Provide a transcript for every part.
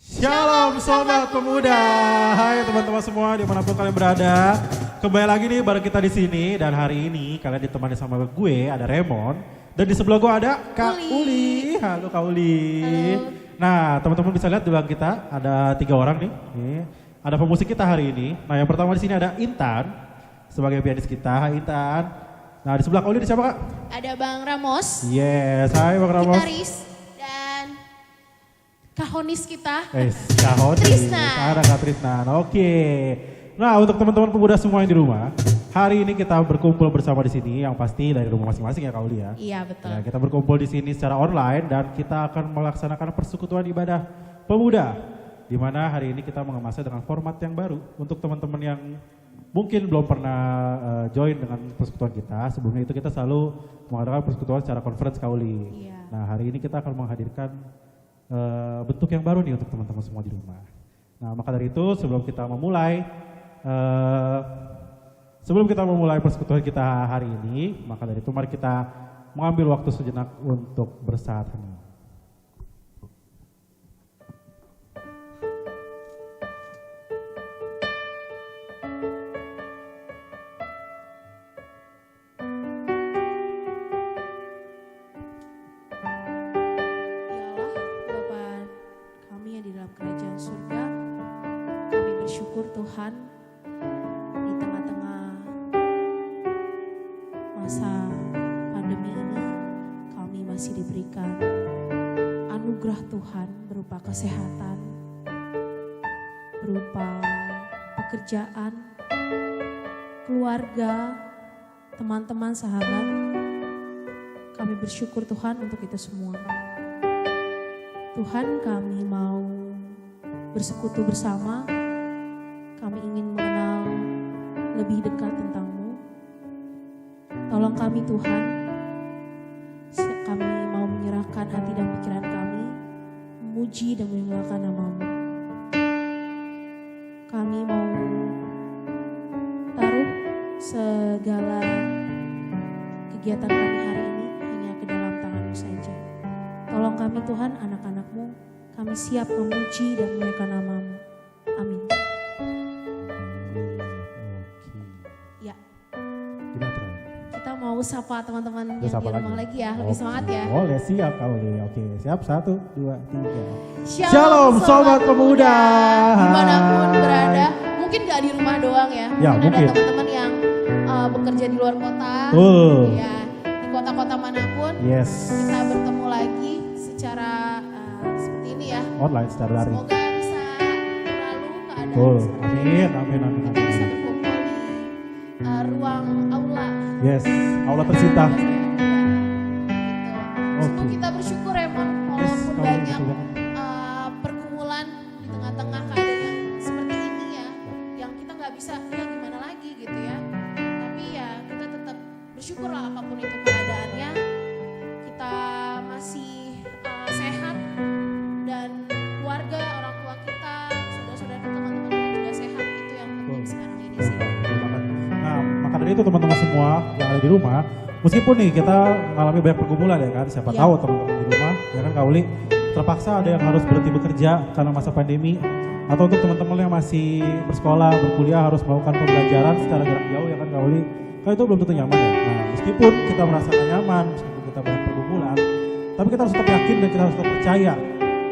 Shalom Sobat Pemuda. Hai teman-teman semua dimanapun kalian berada. Kembali lagi nih bareng kita di sini dan hari ini kalian ditemani sama gue ada Raymond dan di sebelah gue ada Kak Uli. Halo Kak Uli. Halo. Nah teman-teman bisa lihat di belakang kita ada 3 orang nih. Ada pemusik kita hari ini. Nah yang pertama di sini ada Intan sebagai pianis kita. Hai Intan. Nah di sebelah Kak Uli ada siapa Kak? Ada Bang Ramos, Yes, hai Bang Ramos. gitaris, dan kahonis kita. Kak Hodi. Trisna. Ada Kak Trisna. Oke. Nah untuk teman-teman pemuda semua yang di rumah, hari ini kita berkumpul bersama di sini yang pasti dari rumah masing-masing ya Kak Uli ya. Iya betul. Ya, kita berkumpul di sini secara online dan kita akan melaksanakan persekutuan ibadah pemuda. Di mana hari ini kita mengemasnya dengan format yang baru untuk teman-teman yang mungkin belum pernah join dengan persekutuan kita. Sebelumnya itu kita selalu mengadakan persekutuan secara conference Kak Uli. Iya. Nah hari ini kita akan menghadirkan bentuk yang baru nih untuk teman-teman semua di rumah. Nah maka dari itu sebelum kita memulai persekutuan kita hari ini, maka dari itu mari kita mengambil waktu sejenak untuk bersaat hening. Ya Allah, Bapa kami yang di dalam kerajaan surga, kami bersyukur Tuhan di tengah-tengah masa pandemi ini kami masih diberikan anugerah Tuhan berupa kesehatan, berupa pekerjaan, keluarga, teman-teman, sahabat. Kami bersyukur Tuhan untuk itu semua. Tuhan, kami mau bersekutu bersama. Kami ingin mengenal lebih dekat tentang-Mu. Tolong kami Tuhan. Kami mau menyerahkan hati dan pikiran kami, memuji dan memuliakan nama-Mu. Kami mau taruh segala kegiatan kami hari ini hanya ke dalam tangan-Mu saja. Tolong kami Tuhan, anak-anak-Mu, kami siap memuji dan memuliakan nama-Mu. Amin. Ya, Gimana tuh? kita mau sapa teman-teman yang Sapa di rumah lagi ya, lebih semangat ya. Boleh, siap Kak Uli. Oke, siap 1, 2, 3. Shalom, Shalom Sobat Pemuda. Dimanapun berada, mungkin gak di rumah doang ya. Ya, Mungkin mungkin. ada teman-teman yang bekerja di luar kota. Betul. Ya, di kota-kota manapun. Yes. Kita bertemu lagi secara seperti ini ya. Online secara daring. Semoga bisa selalu keadaan Betul. seperti ini. Amin, amin, amin, Kita bisa amin. berkumpul di ruang aula. Yes, aula tercinta. Ya, gitu. Sungguh Oke. kita bersyukur emang Yes, walaupun Kak Uli, banyak betul banget. pergumulan di tengah-tengah keadaan yang seperti ini ya, yang kita nggak bisa ya gimana lagi gitu ya. Tapi ya kita tetap bersyukur lah apapun itu keadaannya, kita masih sehat dan keluarga, orang tua kita, saudara-saudara teman-teman kita juga sehat, itu yang penting Betul. sekarang ini sih. Betul banget. Nah, maka dari itu teman-teman semua yang ada di rumah, meskipun nih kita mengalami banyak pergumulan ya kan, siapa Iya. tahu teman-teman di rumah, ya kan Kak Uli, terpaksa ada yang harus berhenti bekerja karena masa pandemi, atau untuk teman-teman yang masih bersekolah, berkuliah harus melakukan pembelajaran secara jarak jauh ya kan Kak Uli, kan itu belum tentu nyaman ya. Nah, meskipun kita merasa gak nyaman, meskipun kita banyak pergumulan, tapi kita harus tetap yakin dan kita harus tetap percaya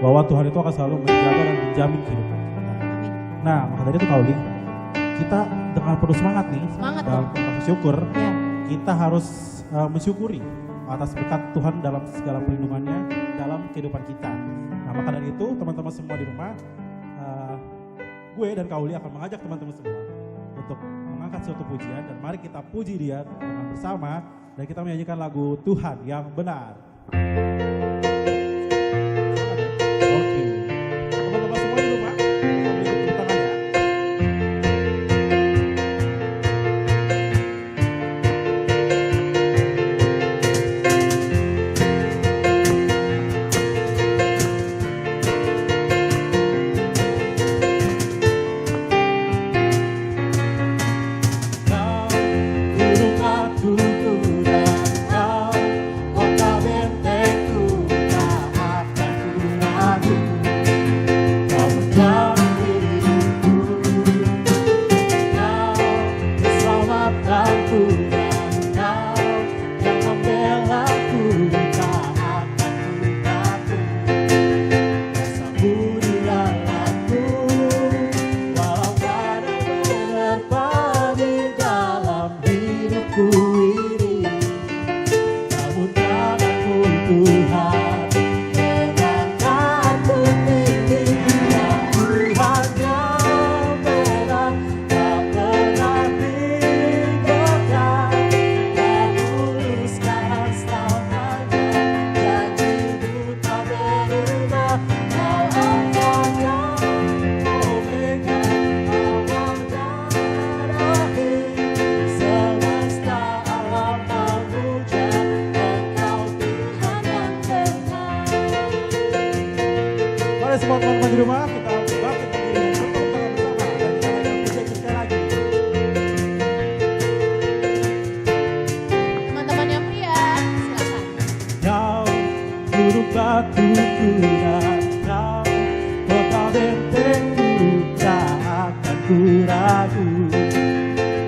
bahwa Tuhan itu akan selalu menjaga dan menjamin kehidupan kita. Amin. Nah, maka dari itu Kak Uli, kita dengan penuh semangat nih, Semangat dalam dong. rasa syukur, Ya, kita harus mensyukuri atas berkat Tuhan dalam segala perlindungannya dalam kehidupan kita. Nah, maka dari itu teman-teman semua di rumah, gue dan Kak Uli akan mengajak teman-teman semua untuk mengangkat suatu pujian dan mari kita puji Dia dengan bersama dan kita menyanyikan lagu Tuhan yang benar. Oke, teman-teman semua di rumah, kita beri tepuk tangan ya. Kau gunung batuku dan kau kota bentengku. hidupku ini. Namun tanganmu Tuhan, menangkanku tinggi. Dan Tuhan yang benar, tak pernah tinggalkan. Dan luluskan selamanya, janji-Mu tak berubah. Kau Alfa dan Omega, awal dan akhir. Semesta alam memuja Engkau Tuhan yang benar. Mari semua teman-teman di rumah kita bangkit berdiri dan bertepuk tangan bersama dan kita naikkan pujian itu sekali lagi. Teman-teman yang pria, silakan. Kau gunung batuku dan kau kota bentengku, tak akan ku ragu.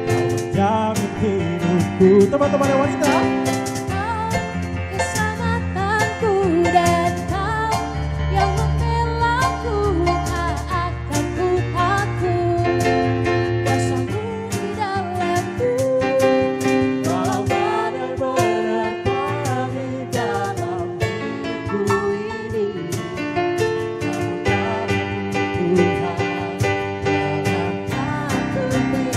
Kau menjamin hidupku. Teman-teman yang wanita, Kau keselamatanku dan Kau yang membelaku, tak akan ku takut. Kuasa-Mu di dalamku, walau badai menerpa di dalam hidupku ini. Namun Tuhan, menangkanku tinggi.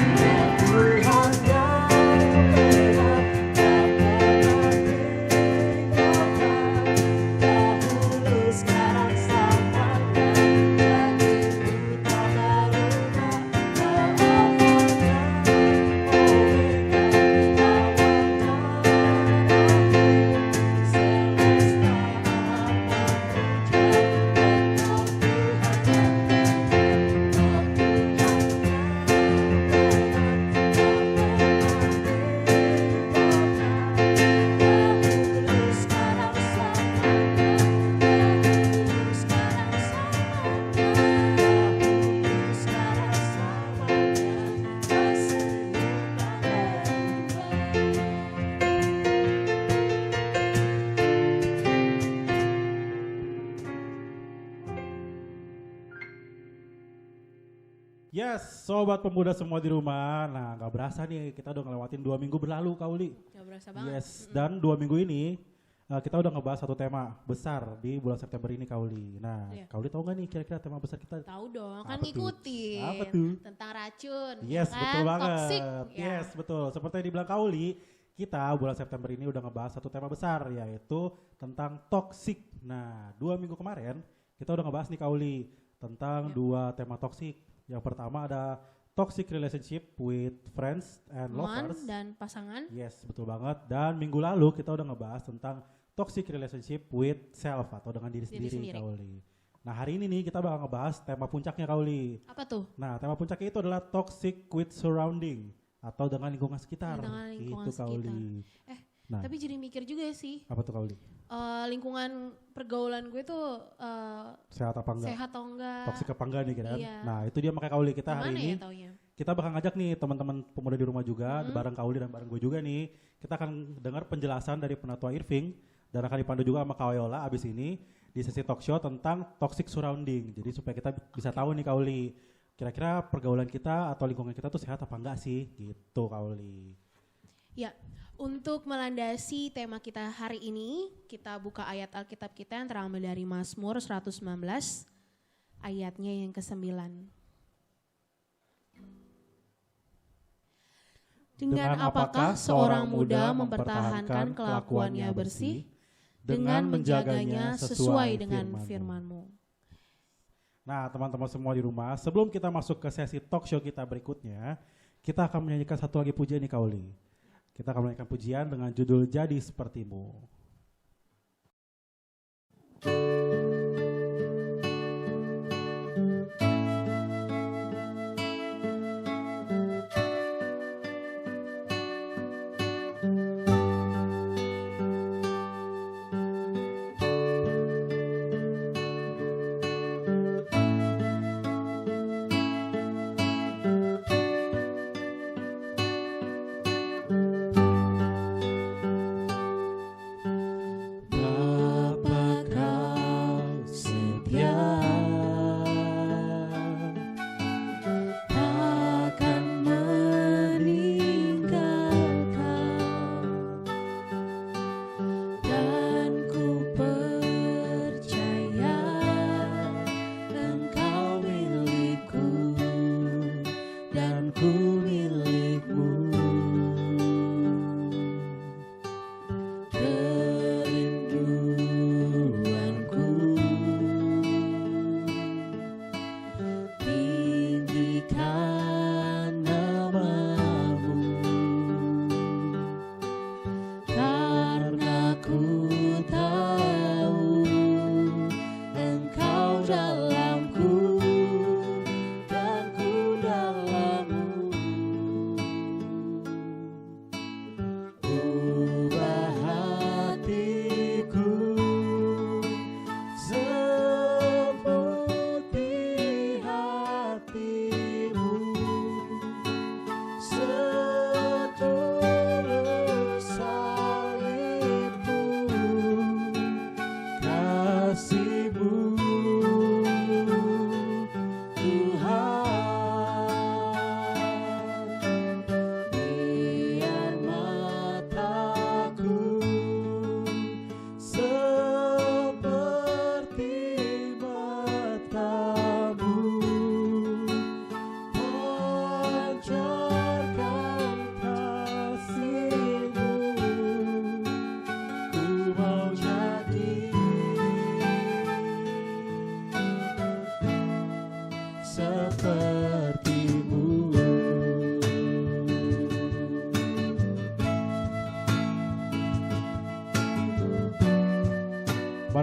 Dan Tuhan yang benar, tak pernah tinggalkan. Dahulu, sekarang, selamanya, janji-Mu tak berubah. Kau Alfa dan Omega, awal dan akhir. Semesta alam memuja Engkau Tuhan yang Yes, sobat pemuda semua di rumah. Nah, gak berasa nih kita udah ngelewatin 2 minggu berlalu, Kauli. gak berasa banget. Yes, dan 2 minggu ini kita udah ngebahas satu tema besar di bulan September ini, Kauli. Nah, Iya. Kauli tahu gak nih kira-kira tema besar kita? Tahu dong, kan Apa tuh? ngikutin. Apa tuh? Tentang racun. Yes, kan? betul banget. Toxic. Ya. Yes, betul. Seperti yang dibilang Kauli, kita bulan September ini udah ngebahas satu tema besar, yaitu tentang toxic. Nah, 2 minggu kemarin kita udah ngebahas nih, Kauli, tentang Ya. 2 tema toxic. Yang pertama ada toxic relationship with friends and Teman lovers. dan pasangan. Yes, betul banget. Dan minggu lalu kita udah ngebahas tentang toxic relationship with self atau dengan diri Diri sendiri, sendiri. Kauli. Nah, hari ini nih kita bakal ngebahas tema puncaknya, Kauli. Apa tuh? Nah, tema puncaknya itu adalah toxic with surrounding atau dengan lingkungan sekitar. Dengan lingkungan Itu, sekitar. Kauli. Eh, Nah, tapi jadi mikir juga sih. apa tuh, Kauli? Lingkungan pergaulan gue tuh Sehat apa enggak? sehat atau enggak? Toxic apa enggak nih, kan? Iya. Nah, itu dia makanya, Kauli, kita hari Gimana ini ya taunya? kita bakal ngajak nih teman-teman pemuda di rumah juga, bareng Kauli dan bareng gue juga nih. Kita akan dengar penjelasan dari Penatua Irving dan akan dipandu juga sama Kawayola abis ini di sesi talk show tentang toxic surrounding. Jadi supaya kita bisa tahu nih, Kauli, kira-kira pergaulan kita atau lingkungan kita tuh sehat apa enggak sih, gitu, Kauli. Ya, untuk melandasi tema kita hari ini, kita buka ayat Alkitab kita yang terambil dari Mazmur 119, ayatnya yang ke-9. Dengan apakah seorang muda mempertahankan kelakuannya bersih, dengan menjaganya sesuai dengan firman-Mu. Nah, teman-teman semua di rumah, sebelum kita masuk ke sesi talk show kita berikutnya, kita akan menyanyikan satu lagi pujian nih, Kauli. Kita akan menyanyikan pujian dengan judul Jadi Sepertimu.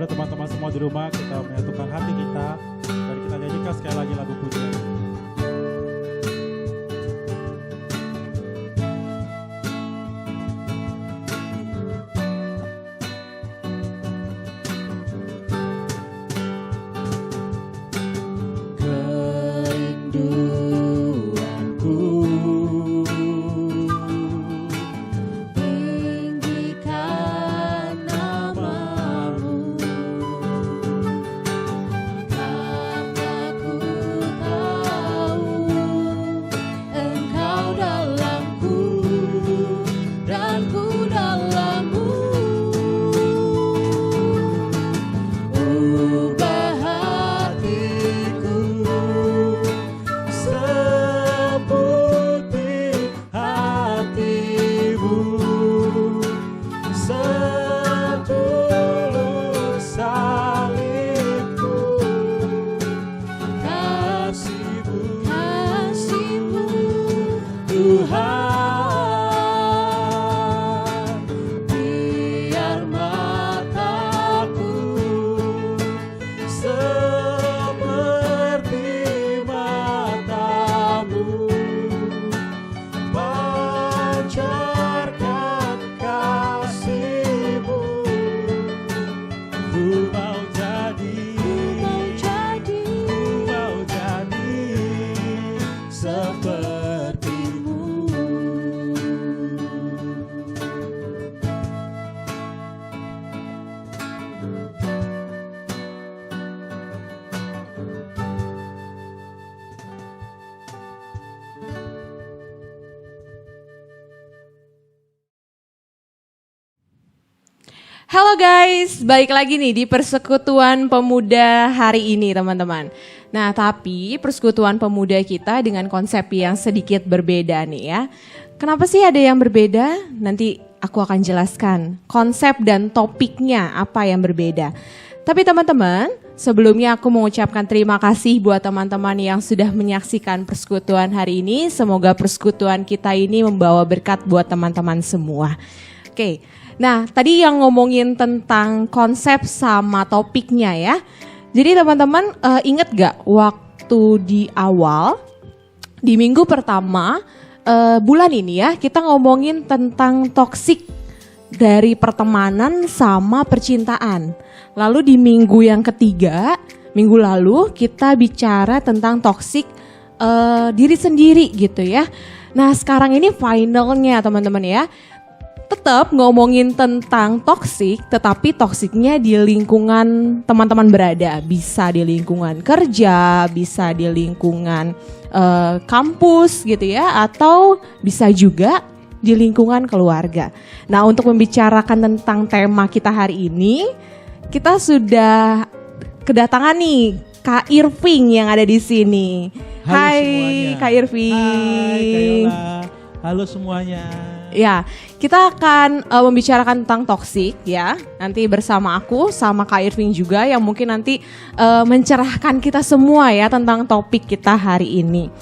kepada teman-teman semua di rumah, kita menyatukan hati kita dan kita nyanyikan sekali lagi lagu pujian. Halo guys, balik lagi nih di Persekutuan Pemuda hari ini teman-teman. Nah tapi Persekutuan Pemuda kita dengan konsep yang sedikit berbeda nih ya. Kenapa sih ada yang berbeda? Nanti aku akan jelaskan konsep dan topiknya apa yang berbeda. Tapi teman-teman, sebelumnya aku mengucapkan terima kasih buat teman-teman yang sudah menyaksikan Persekutuan hari ini. Semoga Persekutuan kita ini membawa berkat buat teman-teman semua. Oke. Nah, tadi yang ngomongin tentang konsep sama topiknya ya. Jadi teman-teman inget gak waktu di awal, di minggu pertama bulan ini ya, kita ngomongin tentang toksik dari pertemanan sama percintaan. Lalu di minggu yang ketiga, minggu lalu kita bicara tentang toksik diri sendiri gitu ya. Nah sekarang ini finalnya teman-teman ya. Tetap ngomongin tentang toksik, tetapi toksiknya di lingkungan teman-teman berada. Bisa di lingkungan kerja, bisa di lingkungan kampus gitu ya, atau bisa juga di lingkungan keluarga. Nah untuk membicarakan tentang tema kita hari ini, kita sudah kedatangan nih Kak Irving yang ada di sini. Halo Hai semuanya. Kak Irving. Hai Kayola. Halo semuanya. Ya, kita akan membicarakan tentang toksik ya. Nanti bersama aku sama Kak Irving juga yang mungkin nanti mencerahkan kita semua ya tentang topik kita hari ini.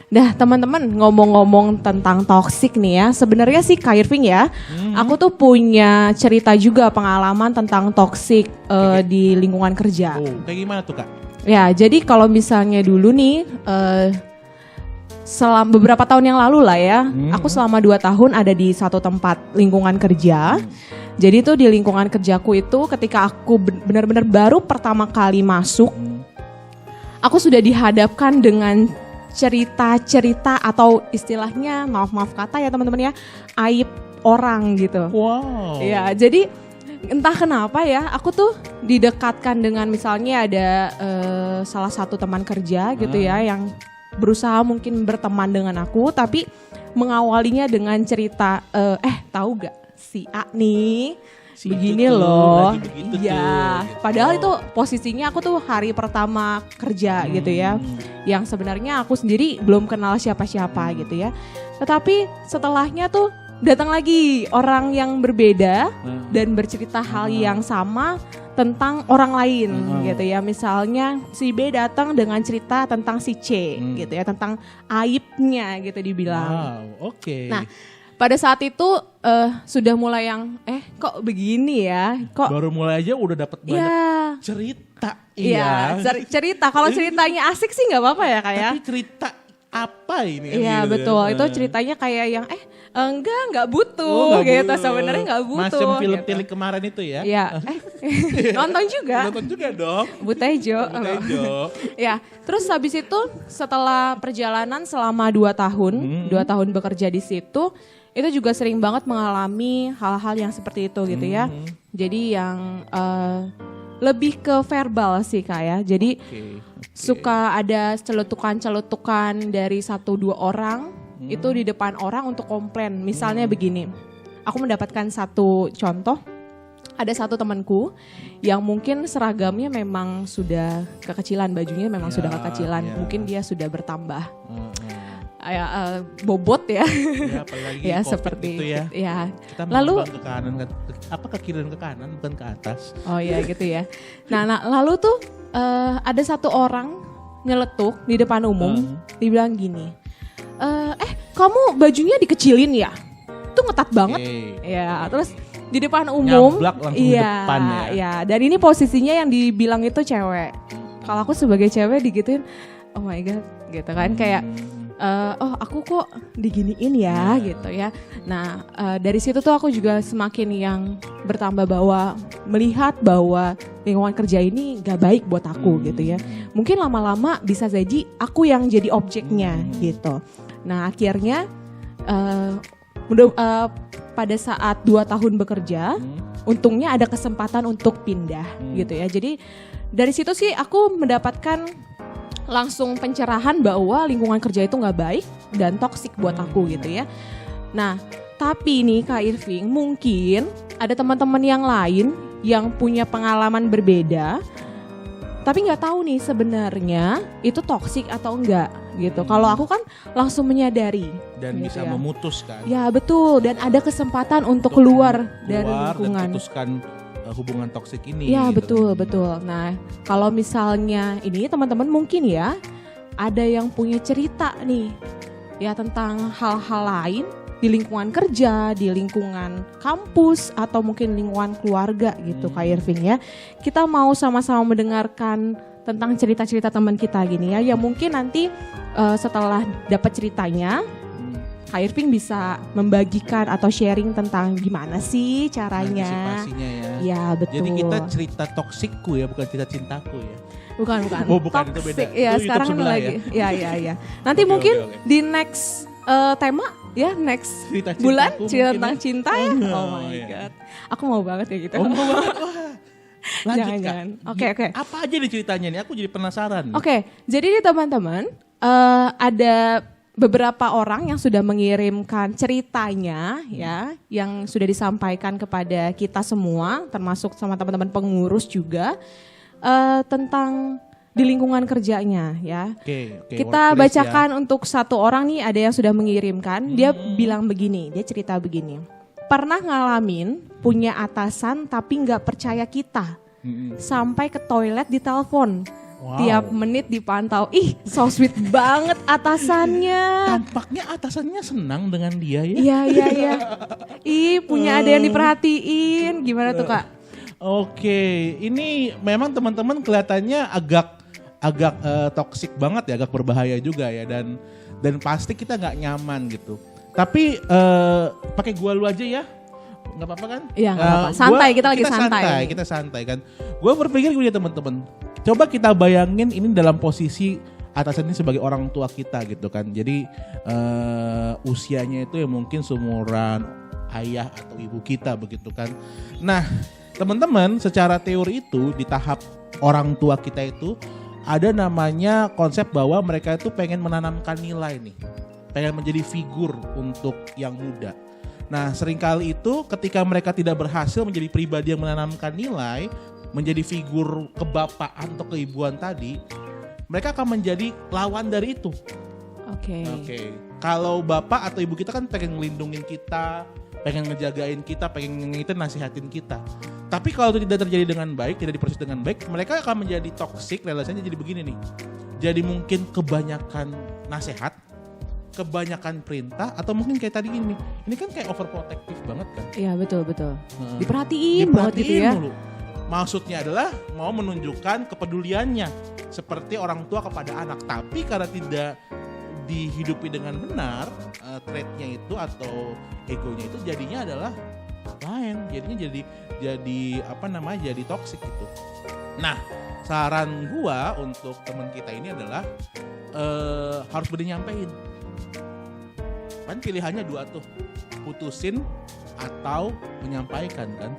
Nah teman-teman ngomong-ngomong tentang toksik nih ya. Sebenarnya sih Kak Irving ya, aku tuh punya cerita juga pengalaman tentang toksik di lingkungan kerja. Oh, kayak gimana tuh Kak? Ya, jadi kalau misalnya dulu nih selama beberapa tahun yang lalu lah ya, aku selama 2 tahun ada di satu tempat lingkungan kerja. Jadi tuh di lingkungan kerjaku itu ketika aku benar-benar baru pertama kali masuk, aku sudah dihadapkan dengan cerita-cerita atau istilahnya maaf-maaf kata ya teman-teman ya, aib orang gitu. Wow. Ya, jadi entah kenapa ya, aku tuh didekatkan dengan misalnya ada salah satu teman kerja gitu ya yang berusaha mungkin berteman dengan aku, tapi mengawalinya dengan cerita, tahu gak si A nih Si begini itu tuh, loh. lagi begitu Iya, tuh, gitu. padahal itu posisinya aku tuh hari pertama kerja gitu ya, yang sebenarnya aku sendiri belum kenal siapa-siapa gitu ya. Tetapi setelahnya tuh datang lagi orang yang berbeda dan bercerita hal yang sama tentang orang lain gitu ya. Misalnya si B datang dengan cerita tentang si C gitu ya, tentang aibnya gitu dibilang. Wow, oke. Nah, pada saat itu sudah mulai yang kok begini ya, kok Baru mulai aja udah dapat banyak ya, cerita. iya cerita. Kalau ceritanya asik sih nggak apa-apa ya kayak. Tapi cerita apa ini? kan Iya gitu betul, ya. itu ceritanya kayak yang nggak butuh nggak gitu, butuh. sebenarnya nggak butuh. Macam film gitu. tilik kemarin itu ya. Iya, nonton juga. Nonton juga dong. Butejo. Butejo. Ya, terus habis itu setelah perjalanan selama 2 tahun, 2 tahun bekerja di situ, itu juga sering banget mengalami hal-hal yang seperti itu gitu ya. Jadi yang lebih ke verbal sih Kak ya. Jadi suka ada celutukan-celutukan dari 1-2 orang itu di depan orang untuk komplain. Misalnya begini, aku mendapatkan satu contoh. Ada satu temanku yang mungkin seragamnya memang sudah kekecilan, bajunya memang sudah kekecilan. Mungkin dia sudah bertambah. Bobot ya. Ya, apalagi ya COVID seperti gitu ya. ya. Kita Lalu ke kanan, ke kiri dan ke kanan, bukan ke atas. oh ya gitu ya. Nah lalu tuh ada satu orang nyeletuk di depan umum, dibilang gini, kamu bajunya dikecilin ya? Itu ngetat banget. Ya, terus di depan umum, Nyablak langsung di depan ya. Ya, dan ini posisinya yang dibilang itu cewek. Kalau aku sebagai cewek digituin, oh my god, gitu kan kayak, oh aku kok diginiin ya, gitu ya. Nah dari situ tuh aku juga semakin yang bertambah bahwa melihat bahwa lingkungan kerja ini gak baik buat aku gitu ya. Mungkin lama-lama bisa jadi aku yang jadi objeknya gitu. Nah akhirnya pada saat 2 tahun bekerja, untungnya ada kesempatan untuk pindah gitu ya. Jadi dari situ sih aku mendapatkan langsung pencerahan bahwa lingkungan kerja itu nggak baik dan toksik buat aku gitu ya. Nah tapi nih Kak Irving, mungkin ada teman-teman yang lain yang punya pengalaman berbeda, tapi nggak tahu nih sebenarnya itu toksik atau enggak gitu. Kalau aku kan langsung menyadari Dan gitu bisa ya. memutuskan. Ya betul, dan ada kesempatan untuk keluar dari Dan lingkungan. putuskan hubungan toksik ini. Ya gitu. betul. Nah kalau misalnya ini teman-teman mungkin ya ada yang punya cerita nih ya tentang hal-hal lain di lingkungan kerja, di lingkungan kampus atau mungkin lingkungan keluarga gitu Kak Irving ya. Kita mau sama-sama mendengarkan tentang cerita-cerita teman kita gini ya. Yang mungkin nanti setelah dapat ceritanya Kak Irving bisa membagikan atau sharing tentang gimana sih caranya. Antisipasinya ya. Ya betul. Jadi kita cerita toksikku ya, bukan cerita cintaku ya. Bukan. Oh, bukan, itu beda. Ya Itu sekarang YouTube sebelah lagi. Ya. Nanti Oke, mungkin oke. di next tema ya next Cerita cintaku bulan mungkin cerita ya. tentang cinta ya. Oh my iya. god. Aku mau banget ya gitu. Oh, mau banget. Wah. Lanjut Jangan. Kak. Oke. Apa aja nih ceritanya nih? Aku jadi penasaran. Oke, jadi nih teman-teman ada beberapa orang yang sudah mengirimkan ceritanya ya, yang sudah disampaikan kepada kita semua, termasuk sama teman-teman pengurus juga tentang di lingkungan kerjanya ya. Oke, Kita workplace bacakan untuk satu orang nih, ada yang sudah mengirimkan. Dia bilang begini, dia cerita begini. Pernah ngalamin punya atasan tapi nggak percaya kita, sampai ke toilet ditelepon. Wow. Tiap menit dipantau. Ih, so sweet banget atasannya. Tampaknya atasannya senang dengan dia ya. Iya. Ih, punya ada yang diperhatiin. Gimana tuh Kak? Oke, ini memang teman-teman kelihatannya agak toksik banget ya, agak berbahaya juga ya, dan pasti kita nggak nyaman gitu. Tapi pakai gua lu aja ya, nggak apa-apa kan? Iya nggak apa-apa. Santai, kita lagi santai. Kita santai kan. Gua berpikir gini teman-teman, coba kita bayangin ini dalam posisi atasan ini sebagai orang tua kita gitu kan. Jadi usianya itu ya mungkin seumuran ayah atau ibu kita begitu kan. Nah teman-teman, secara teori itu di tahap orang tua kita itu ada namanya konsep bahwa mereka itu pengen menanamkan nilai nih, pengen menjadi figur untuk yang muda. Nah seringkali itu ketika mereka tidak berhasil menjadi pribadi yang menanamkan nilai, menjadi figur kebapaan atau keibuan tadi, mereka akan menjadi lawan dari itu. Oke. Kalau bapak atau ibu kita kan pengen ngelindungin kita, pengen ngejagain kita, pengen nasihatin kita. Tapi kalau itu tidak terjadi dengan baik, tidak diproses dengan baik, mereka akan menjadi toksik, relasinya jadi begini nih. Jadi mungkin kebanyakan nasihat, kebanyakan perintah atau mungkin kayak tadi ini kan kayak overprotective banget kan. Iya betul. Nah, Diperhatiin banget gitu ya. mulu. Maksudnya adalah mau menunjukkan kepeduliannya seperti orang tua kepada anak, tapi karena tidak dihidupi dengan benar, trait-nya itu atau egonya itu jadinya adalah lain, jadinya jadi toksik gitu. Nah, saran gua untuk teman kita ini adalah harus berani nyampein. Kan pilihannya 2 tuh, putusin atau menyampaikan kan.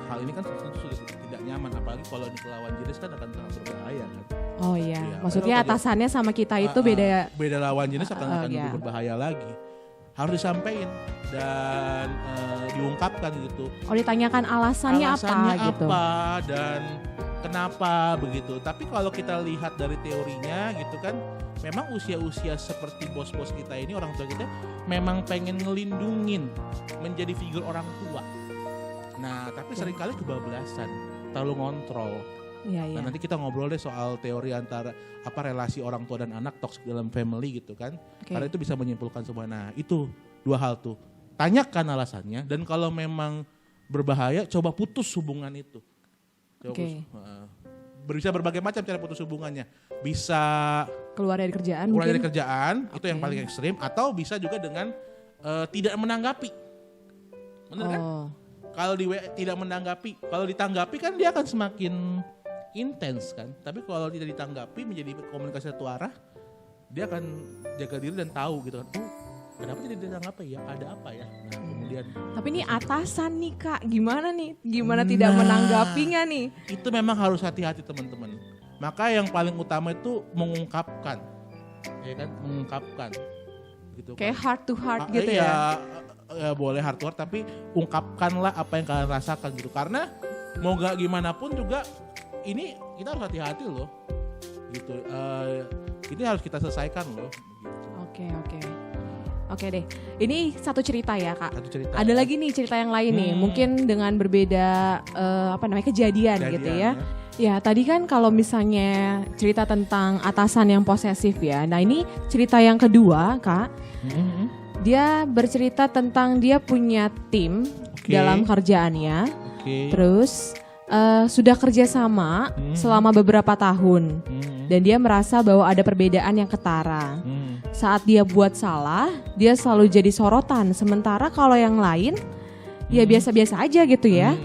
Hal ini kan sudah tidak nyaman, apalagi kalau lawan jenis kan akan sangat berbahaya kan. Oh iya, Iya, maksudnya kalau atasannya sama kita itu beda. Beda lawan jenis akan iya. lebih berbahaya lagi. Harus disampaikan dan diungkapkan gitu. Oh ditanyakan alasannya apa gitu. Dan kenapa begitu. Tapi kalau kita lihat dari teorinya gitu kan, memang usia-usia seperti bos-bos kita ini, orang tua kita memang pengen ngelindungin, menjadi figur orang tua. Nah, tapi seringkali kebablasan, terlalu ngontrol. Iya. Nah, nanti kita ngobrol deh soal teori antara relasi orang tua dan anak toxic dalam family gitu kan. Oke. Karena itu bisa menyimpulkan semua. Nah, itu 2 hal tuh. Tanyakan alasannya dan kalau memang berbahaya coba putus hubungan itu. Oke. Bisa berbagai macam cara putus hubungannya. Bisa Keluar dari kerjaan keluar dari mungkin. kerjaan, itu yang Oke. paling ekstrim, atau bisa juga dengan tidak menanggapi. Benar kan? Oh. Kalau tidak menanggapi, kalau ditanggapi kan dia akan semakin intens kan. Tapi kalau tidak ditanggapi menjadi komunikasi satu arah, dia akan jaga diri dan tahu gitu kan. Kenapa tidak ditanggapi ya? Ada apa ya? Nah, kemudian Tapi ini atasan nih Kak, gimana nih? Gimana tidak menanggapinya nih? itu memang harus hati-hati teman-teman. Maka yang paling utama itu mengungkapkan. Ya kan? Mengungkapkan. Gitu Kayak kan. heart to heart gitu ya. Ya boleh hard to hard, tapi ungkapkanlah apa yang kalian rasakan gitu. Karena mau gak gimana pun juga ini kita harus hati-hati loh. Gitu. Ini harus kita selesaikan loh. Gitu. Oke deh. Ini satu cerita ya Kak. Satu cerita. Ada lagi nih cerita yang lain nih, mungkin dengan berbeda kejadian gitu ya. Ya tadi kan kalau misalnya cerita tentang atasan yang posesif ya. Nah ini cerita yang kedua Kak. Dia bercerita tentang dia punya tim dalam kerjaannya. Terus sudah kerjasama selama beberapa tahun. Dan dia merasa bahwa ada perbedaan yang ketara. Saat dia buat salah, dia selalu jadi sorotan. Sementara kalau yang lain, ya biasa-biasa aja gitu ya.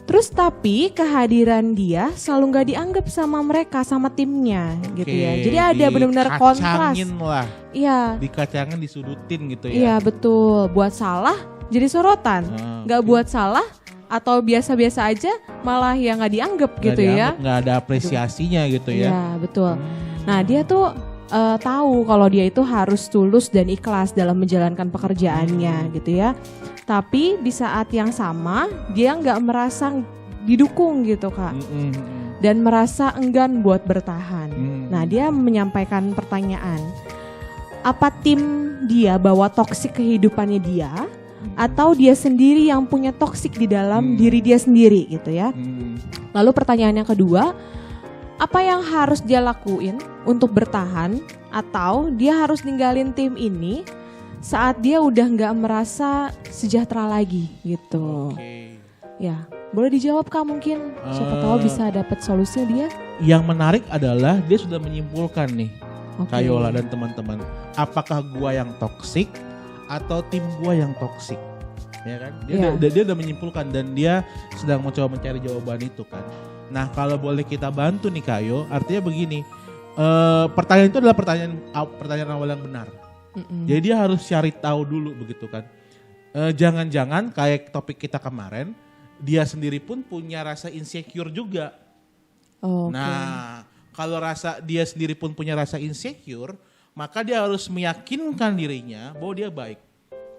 Terus tapi kehadiran dia selalu gak dianggap sama mereka, sama timnya gitu ya. Jadi ada benar-benar kontras. Dikacangin lah. Iya. Dikacangin, disudutin gitu ya. Iya betul. Buat salah jadi sorotan. Gak buat salah atau biasa-biasa aja malah yang gak dianggap gitu ya. Gak ada apresiasinya gitu ya. Iya betul. Nah dia tuh tahu kalau dia itu harus tulus dan ikhlas dalam menjalankan pekerjaannya gitu ya. Tapi di saat yang sama dia nggak merasa didukung gitu Kak. Dan merasa enggan buat bertahan. Nah dia menyampaikan pertanyaan. Apa tim dia bawa toksik kehidupannya dia? Atau dia sendiri yang punya toksik di dalam diri dia sendiri gitu ya. Lalu pertanyaan yang kedua, apa yang harus dia lakuin untuk bertahan atau dia harus ninggalin tim ini saat dia udah nggak merasa sejahtera lagi gitu. Ya, boleh dijawab Kak mungkin. Siapa tahu bisa dapat solusinya dia. Yang menarik adalah dia sudah menyimpulkan nih, Kayola dan teman-teman, apakah gua yang toksik atau tim gua yang toksik? Ya kan? Dia udah menyimpulkan dan dia sedang mencoba mencari jawaban itu kan. Nah kalau boleh kita bantu nih Kayo, artinya begini, pertanyaan itu adalah pertanyaan awal yang benar. Jadi dia harus cari tahu dulu begitu kan. Jangan-jangan kayak topik kita kemarin, dia sendiri pun punya rasa insecure juga. Nah kalau dia sendiri pun punya rasa insecure, maka dia harus meyakinkan dirinya bahwa dia baik.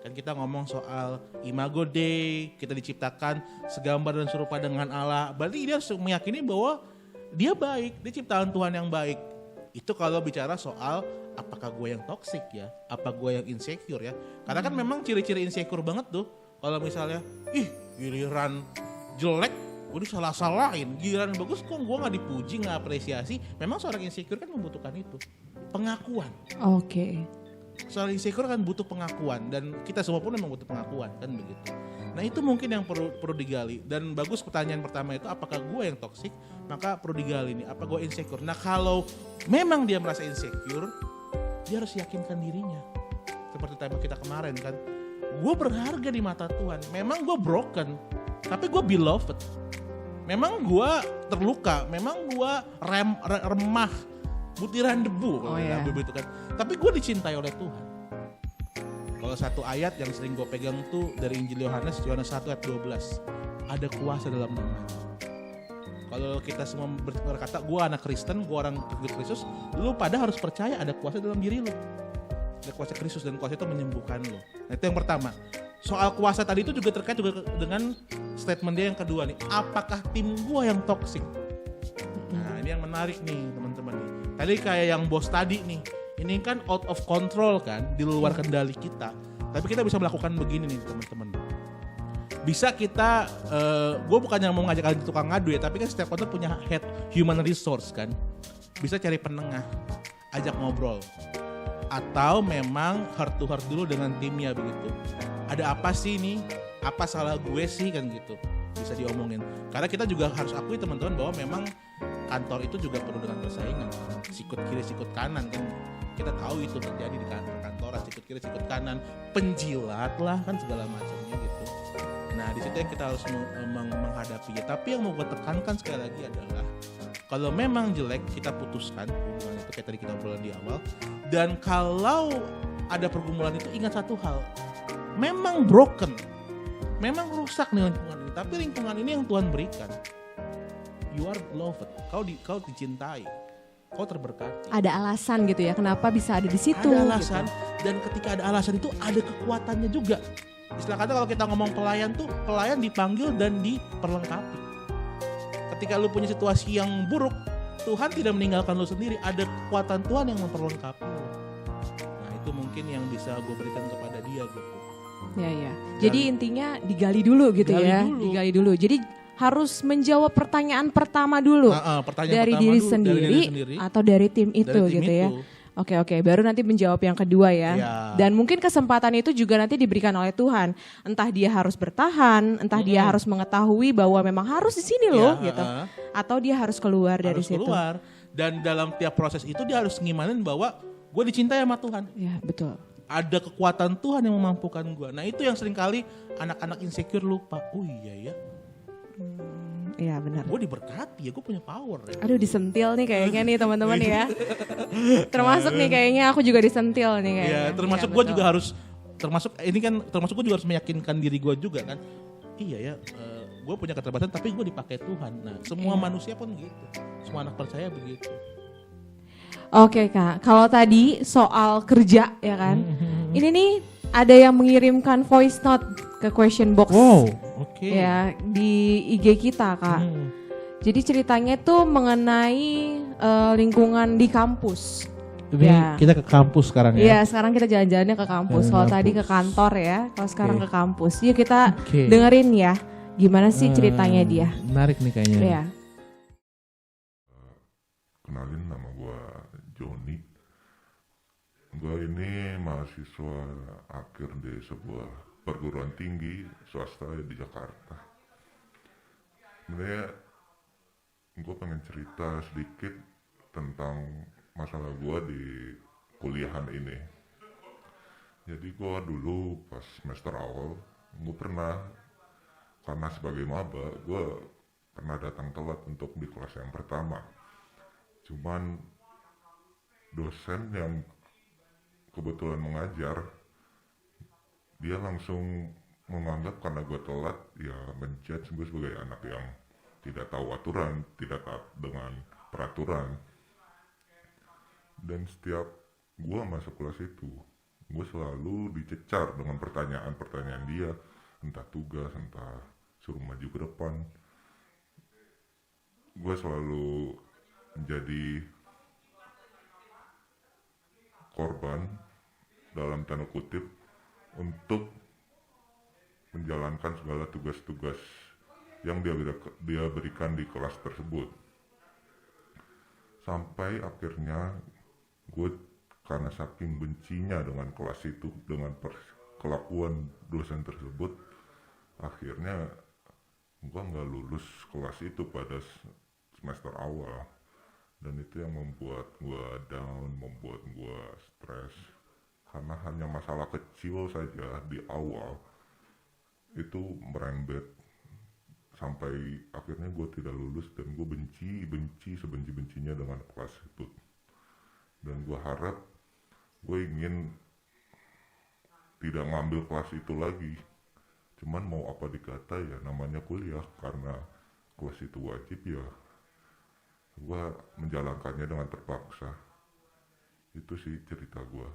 Kan kita ngomong soal imago Dei, kita diciptakan segambar dan serupa dengan Allah. Berarti dia harus meyakini bahwa dia baik, dia ciptaan Tuhan yang baik. Itu kalau bicara soal apakah gue yang toksik ya, apa gue yang insecure ya. Karena kan memang ciri-ciri insecure banget tuh. Kalau misalnya, giliran jelek, gue disalah-salahin. Giliran bagus kok gue gak dipuji, gak apresiasi. Memang seorang insecure kan membutuhkan itu. Pengakuan. soal insecure kan butuh pengakuan dan kita semua pun memang butuh pengakuan kan begitu. Nah itu mungkin yang perlu digali dan bagus pertanyaan pertama itu apakah gue yang toksik, maka perlu digali nih apa gue insecure. Nah kalau memang dia merasa insecure, dia harus yakinkan dirinya. Seperti tema kita kemarin kan, gue berharga di mata Tuhan. Memang gue broken, tapi gue beloved. Memang gue terluka, memang gue remah, butiran debu kalau begitu kan. Tapi gue dicintai oleh Tuhan. Kalau satu ayat yang sering gue pegang tuh dari Injil Yohanes 1 ayat 12. Ada kuasa dalam nama. Kalau kita semua berkata gue anak Kristen, gue orang Kristus, lu pada harus percaya ada kuasa dalam diri lu. Ada kuasa Kristus dan kuasa itu menyembuhkan lu. Nah itu yang pertama. Soal kuasa tadi itu juga terkait juga dengan statement dia yang kedua nih. Apakah tim gue yang toksik? Nah ini yang menarik nih teman-teman nih. Tadi kayak yang bos tadi nih. Ini kan out of control kan, di luar kendali kita. Tapi kita bisa melakukan begini nih teman-teman. Bisa kita, gue bukannya mau ngajak kalian tukang ngadu ya, tapi kan setiap kantor punya head human resource kan. Bisa cari penengah, ajak ngobrol. Atau memang heart to heart dulu dengan timnya begitu. Ada apa sih ini? Apa salah gue sih kan gitu. Bisa diomongin. Karena kita juga harus akui teman-teman bahwa memang kantor itu juga penuh dengan persaingan. Sikut kiri, sikut kanan kan. Kita tahu itu terjadi di kantoran, sikut kiri, sikut kanan, penjilat lah kan segala macamnya gitu. Nah di situ yang kita harus menghadapinya. Tapi yang mau gue tekankan sekali lagi adalah kalau memang jelek kita putuskan hubungan itu kayak tadi kita obrolan di awal. Dan kalau ada pergumulan itu ingat satu hal, memang broken, memang rusak nih lingkungan ini. Tapi lingkungan ini yang Tuhan berikan. You are loved, kau dicintai. Kau terberkati. Ada alasan gitu ya, kenapa bisa ada di situ. Ada alasan, gitu. dan ketika ada alasan itu ada kekuatannya juga. Istilah kata kalau kita ngomong pelayan tuh, pelayan dipanggil dan diperlengkapi. Ketika lu punya situasi yang buruk, Tuhan tidak meninggalkan lu sendiri, ada kekuatan Tuhan yang memperlengkapi lu. Nah itu mungkin yang bisa gue berikan kepada dia gitu. Ya. Jadi intinya digali dulu gitu ya. Digali dulu. Jadi harus menjawab pertanyaan pertama dulu dari diri sendiri atau dari tim itu gitu ya. Oke, baru nanti menjawab yang kedua ya. Dan mungkin kesempatan itu juga nanti diberikan oleh Tuhan. Entah dia harus bertahan, entah dia harus mengetahui bahwa memang harus di sini loh gitu. Atau dia harus keluar dari situ. Keluar. Dan dalam tiap proses itu dia harus ngimanin bahwa gue dicintai sama Tuhan. Ya, betul. Ada kekuatan Tuhan yang memampukan gue. Nah itu yang seringkali anak-anak insecure lupa. Oh iya ya. Iya benar. Gue diberkati ya, gue punya power ya. Aduh disentil nih kayaknya nih teman-teman ya. Termasuk nih kayaknya aku juga disentil nih kayaknya. Iya, termasuk gue juga harus, termasuk gue juga harus meyakinkan diri gue juga kan. Iya ya, gue punya keterbatasan tapi gue dipakai Tuhan. Nah semua manusia pun gitu, semua anak percaya begitu. Oke Kak, kalau tadi soal kerja ya kan. Ini nih ada yang mengirimkan voice note ke question box. Wow, oke. Ya, di IG kita Kak. Jadi ceritanya itu mengenai lingkungan di kampus. Ini kita ke kampus sekarang ya? Iya, sekarang kita jalan-jalannya ke kampus. Kalau tadi ke kantor ya, kalau sekarang ke kampus. Yuk kita dengerin ya, gimana sih ceritanya dia. Menarik nih kayaknya. Iya. Kenalin, nama gue Joni. Gue ini mahasiswa akhir di sebuah perguruan tinggi swasta di Jakarta. Sebenarnya gue pengen cerita sedikit tentang masalah gue di kuliahan ini. Jadi gue dulu pas semester awal, gue pernah, karena sebagai maba, gue pernah datang telat untuk di kelas yang pertama. Cuman dosen yang kebetulan mengajar, dia langsung menganggap karena gue telat, ya menjudge gue sebagai anak yang tidak tahu aturan, tidak taat dengan peraturan. Dan setiap gue masuk kelas itu, gue selalu dicecar dengan pertanyaan-pertanyaan dia, entah tugas, entah suruh maju ke depan. Gue selalu menjadi korban dalam tanda kutip untuk menjalankan segala tugas-tugas yang dia berikan di kelas tersebut. Sampai akhirnya gue karena saking bencinya dengan kelas itu, dengan kelakuan dosen tersebut, akhirnya gue nggak lulus kelas itu pada semester awal. Dan itu yang membuat gue down, membuat gue stres, karena hanya masalah kecil saja di awal itu merembet sampai akhirnya gue tidak lulus, dan gue benci sebenci-bencinya dengan kelas itu. Dan gue harap, gue ingin tidak ngambil kelas itu lagi. Cuman mau apa dikata ya, namanya kuliah, karena kelas itu wajib ya gue menjalankannya dengan terpaksa. Itu sih cerita gue.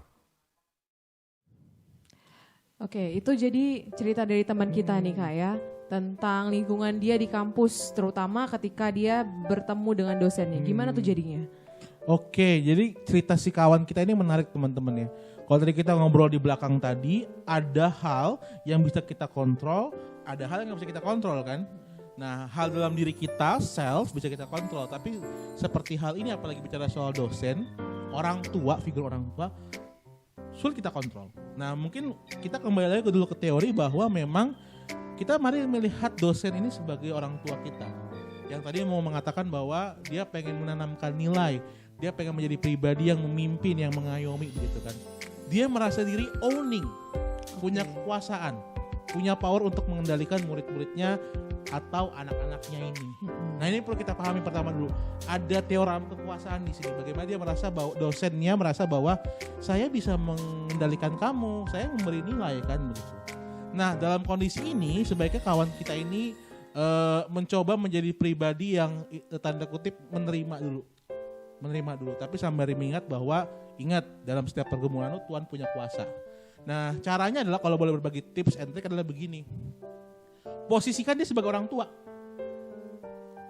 Oke, itu jadi cerita dari teman kita nih Kak ya, tentang lingkungan dia di kampus, terutama ketika dia bertemu dengan dosennya. Gimana tuh jadinya? Oke, jadi cerita si kawan kita ini menarik teman-teman ya. Kalau tadi kita ngobrol di belakang tadi, ada hal yang bisa kita kontrol, ada hal yang nggak bisa kita kontrol kan. Nah, hal dalam diri kita, self, bisa kita kontrol. Tapi seperti hal ini, apalagi bicara soal dosen, orang tua, figur orang tua, sulit kita kontrol. Nah, mungkin kita kembali lagi dulu ke teori bahwa memang kita mari melihat dosen ini sebagai orang tua kita. Yang tadi mau mengatakan bahwa dia pengen menanamkan nilai, dia pengen menjadi pribadi yang memimpin, yang mengayomi begitu kan. Dia merasa diri owning, punya kekuasaan, punya power untuk mengendalikan murid-muridnya atau anak-anaknya ini. Nah, ini perlu kita pahami pertama dulu. Ada teorema kekuasaan di sini. Bagaimana dia merasa bahwa dosennya merasa bahwa saya bisa mengendalikan kamu, saya memberi nilai kan begitu. Nah, dalam kondisi ini sebaiknya kawan kita ini mencoba menjadi pribadi yang tanda kutip menerima dulu. Tapi sambil mengingat bahwa ingat dalam setiap pergumulan itu Tuhan punya kuasa. Nah, caranya adalah kalau boleh berbagi tips and trick adalah begini. Posisikan dia sebagai orang tua.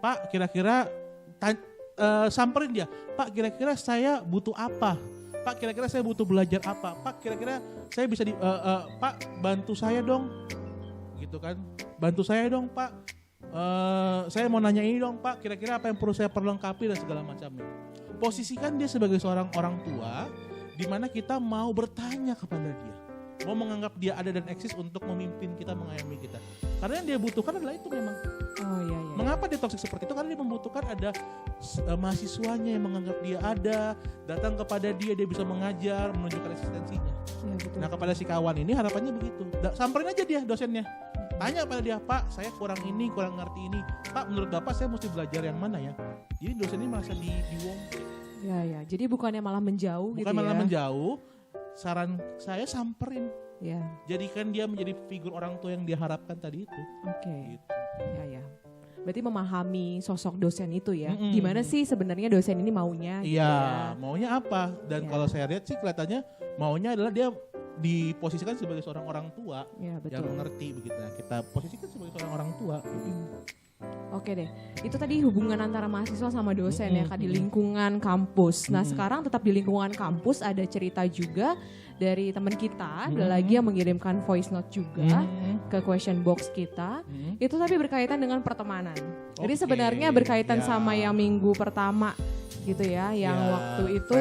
Pak, kira-kira samperin dia. Pak, kira-kira saya butuh apa? Pak, kira-kira saya butuh belajar apa? Pak, kira-kira saya bisa Pak, bantu saya dong. Gitu kan. Bantu saya dong, Pak. Saya mau nanya ini dong, Pak. Kira-kira apa yang perlu saya perlengkapi dan segala macamnya. Posisikan dia sebagai seorang orang tua di mana kita mau bertanya kepada dia. Mau menganggap dia ada dan eksis untuk memimpin kita, mengayomi kita. Karena yang dia butuhkan adalah itu memang. Oh iya. Mengapa dia toksik seperti itu? Karena dia membutuhkan ada mahasiswanya yang menganggap dia ada, datang kepada dia bisa mengajar, menunjukkan eksistensinya. Ya, betul. Nah, kepada si kawan ini harapannya begitu. Samperin aja dia dosennya. Tanya pada dia, Pak, saya kurang ini, kurang ngerti ini. Pak, menurut Bapak saya mesti belajar yang mana ya? Jadi dosen ini merasa diwongke. Ya, jadi bukannya malah menjauh gitu ya. Bukan malah menjauh. Saran saya samperin. Ya. Jadikan dia menjadi figur orang tua yang diharapkan tadi itu. Oke. Gitu. Ya. Berarti memahami sosok dosen itu ya. Gimana sih sebenarnya dosen ini maunya? Iya, gitu maunya apa? Dan kalau saya lihat sih kelihatannya maunya adalah dia diposisikan sebagai seorang orang tua ya, betul. Yang mengerti begitu. Nah, kita posisikan sebagai seorang orang tua. Oke deh, itu tadi hubungan antara mahasiswa sama dosen ya Kak di lingkungan kampus. Nah sekarang tetap di lingkungan kampus ada cerita juga dari teman kita, ada lagi yang mengirimkan voice note juga ke question box kita. Itu tapi berkaitan dengan pertemanan. Jadi sebenarnya berkaitan sama yang minggu pertama gitu ya, yang waktu itu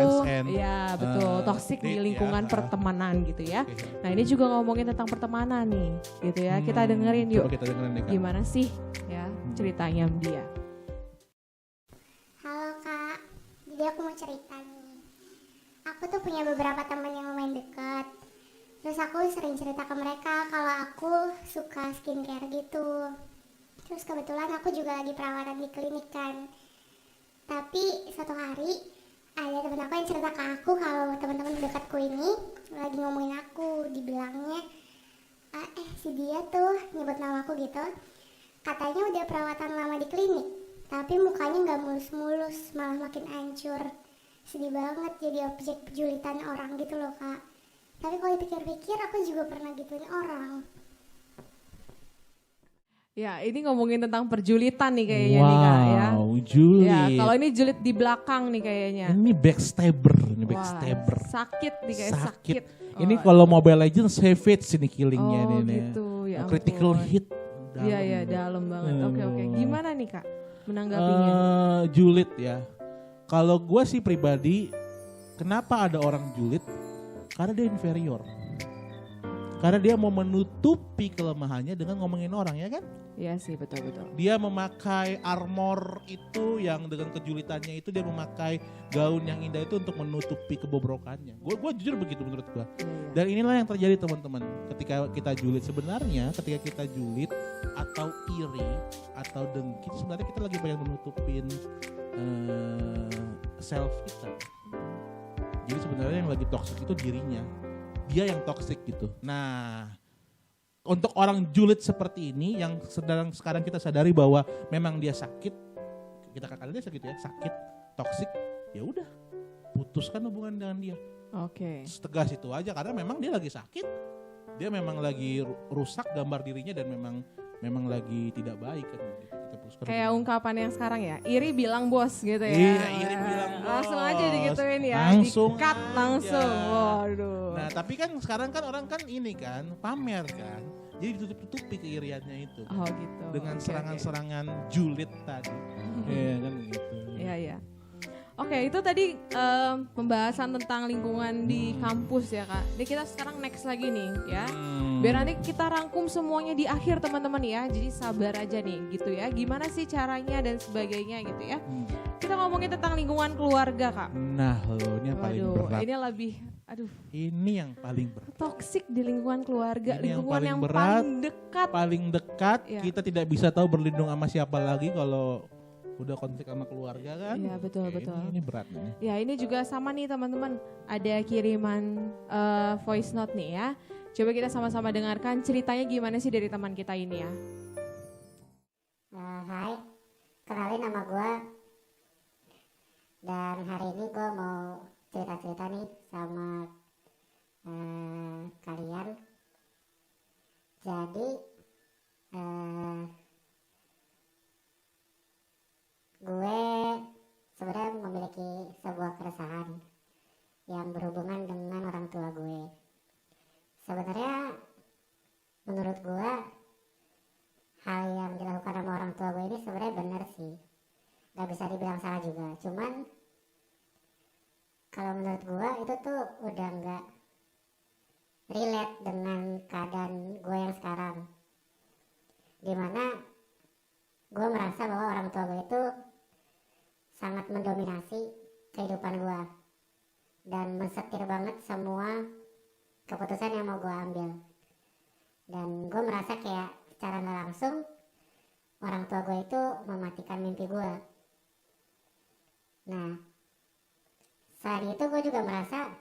ya betul toksik di lingkungan pertemanan gitu ya. Nah ini juga ngomongin tentang pertemanan nih gitu ya. Kita dengerin yuk. Kita dengerin deh, Kak. Gimana sih ya ceritanya dia. Halo Kak, jadi aku mau cerita nih. Aku tuh punya beberapa teman yang lumayan deket. Terus aku sering cerita ke mereka kalau aku suka skincare gitu. Terus kebetulan aku juga lagi perawatan di klinik kan. Tapi suatu hari ada temen aku yang cerita ke aku kalau teman-teman dekatku ini lagi ngomongin aku, dibilangnya si dia tuh nyebut nama aku gitu. Katanya udah perawatan lama di klinik, tapi mukanya gak mulus-mulus, malah makin hancur. Sedih banget jadi objek julitan orang gitu loh Kak. Tapi kalau dipikir-pikir aku juga pernah gituin orang. Ya ini ngomongin tentang perjulitan nih kayaknya nih Kak ya. Wow, julid. Ya kalau ini julid di belakang nih kayaknya. Ini backstabber. Wah, sakit nih kayak sakit. Ini kalau Mobile Legends savage ini killingnya oh, nih. Gitu, ya critical ampun. hit. Iya dalam banget. Oke. Gimana nih Kak menanggapinya? Julid ya. Kalau gue sih pribadi Kenapa ada orang julid? Karena dia inferior. Karena dia mau menutupi kelemahannya dengan ngomongin orang, ya kan? Iya sih, betul-betul. Dia memakai armor itu yang dengan kejulitannya itu dia memakai gaun yang indah itu untuk menutupi kebobrokannya. Gue jujur begitu menurut gue. Dan inilah yang terjadi teman-teman ketika kita julid. Sebenarnya ketika kita julid atau iri atau dengki sebenarnya kita lagi banyak menutupin self kita. Jadi sebenarnya yang lagi toxic itu dirinya. Dia yang toxic gitu. Nah, untuk orang julid seperti ini yang sekarang kita sadari bahwa memang dia sakit, kita katakan dia sakit ya, sakit, toksik, ya udah, putuskan hubungan dengan dia. Oke. Setegas itu aja karena memang dia lagi sakit, dia memang lagi rusak gambar dirinya dan memang lagi tidak baik kan. Kita putuskan Kayak hubungan. ungkapan yang sekarang ya, iri bilang bos gitu ya. Iya, iri bilang bos. Langsung aja digituin ya, Langsung di-cut aja. langsung. Waduh. Nah tapi kan sekarang kan orang kan ini kan pamer kan, jadi ditutup-tutupi keiriannya itu Oh gitu. dengan Oke, serangan-serangan julid tadi, ya kan gitu. Iya, iya. Oke, itu tadi pembahasan tentang lingkungan di kampus ya Kak. Jadi kita sekarang next lagi nih ya. Biar nanti kita rangkum semuanya di akhir teman-teman ya. Jadi sabar aja nih gitu ya. Gimana sih caranya dan sebagainya gitu ya. Kita ngomongin tentang lingkungan keluarga Kak. Nah lo ini yang paling Waduh, berat. ini lebih, aduh, Ini yang paling berat. toksik di lingkungan keluarga. Ini yang Lingkungan paling yang berat, paling dekat. Paling dekat, Iya. kita tidak bisa tahu berlindung sama siapa lagi kalau udah konflik sama keluarga kan. Iya, betul, Ya, betul. Ini berat nih. Ya ini juga sama nih teman-teman. Ada kiriman voice note nih ya. Coba kita sama-sama dengarkan ceritanya gimana sih dari teman kita ini ya. Hai, kenalin nama gue. Dan hari ini gue mau cerita-cerita nih sama kalian. Jadi gue sebenarnya memiliki sebuah keresahan yang berhubungan dengan orang tua gue. Sebenarnya menurut gue hal yang dilakukan sama orang tua gue ini sebenarnya benar sih, gak bisa dibilang salah juga. Cuman kalau menurut gue itu tuh udah gak relate dengan keadaan gue yang sekarang, dimana gue merasa bahwa orang tua gue itu sangat mendominasi kehidupan gue dan mensetir banget semua keputusan yang mau gue ambil. Dan gue merasa kayak secara nggak langsung orang tua gue itu mematikan mimpi gue. Nah, selain itu gue juga merasa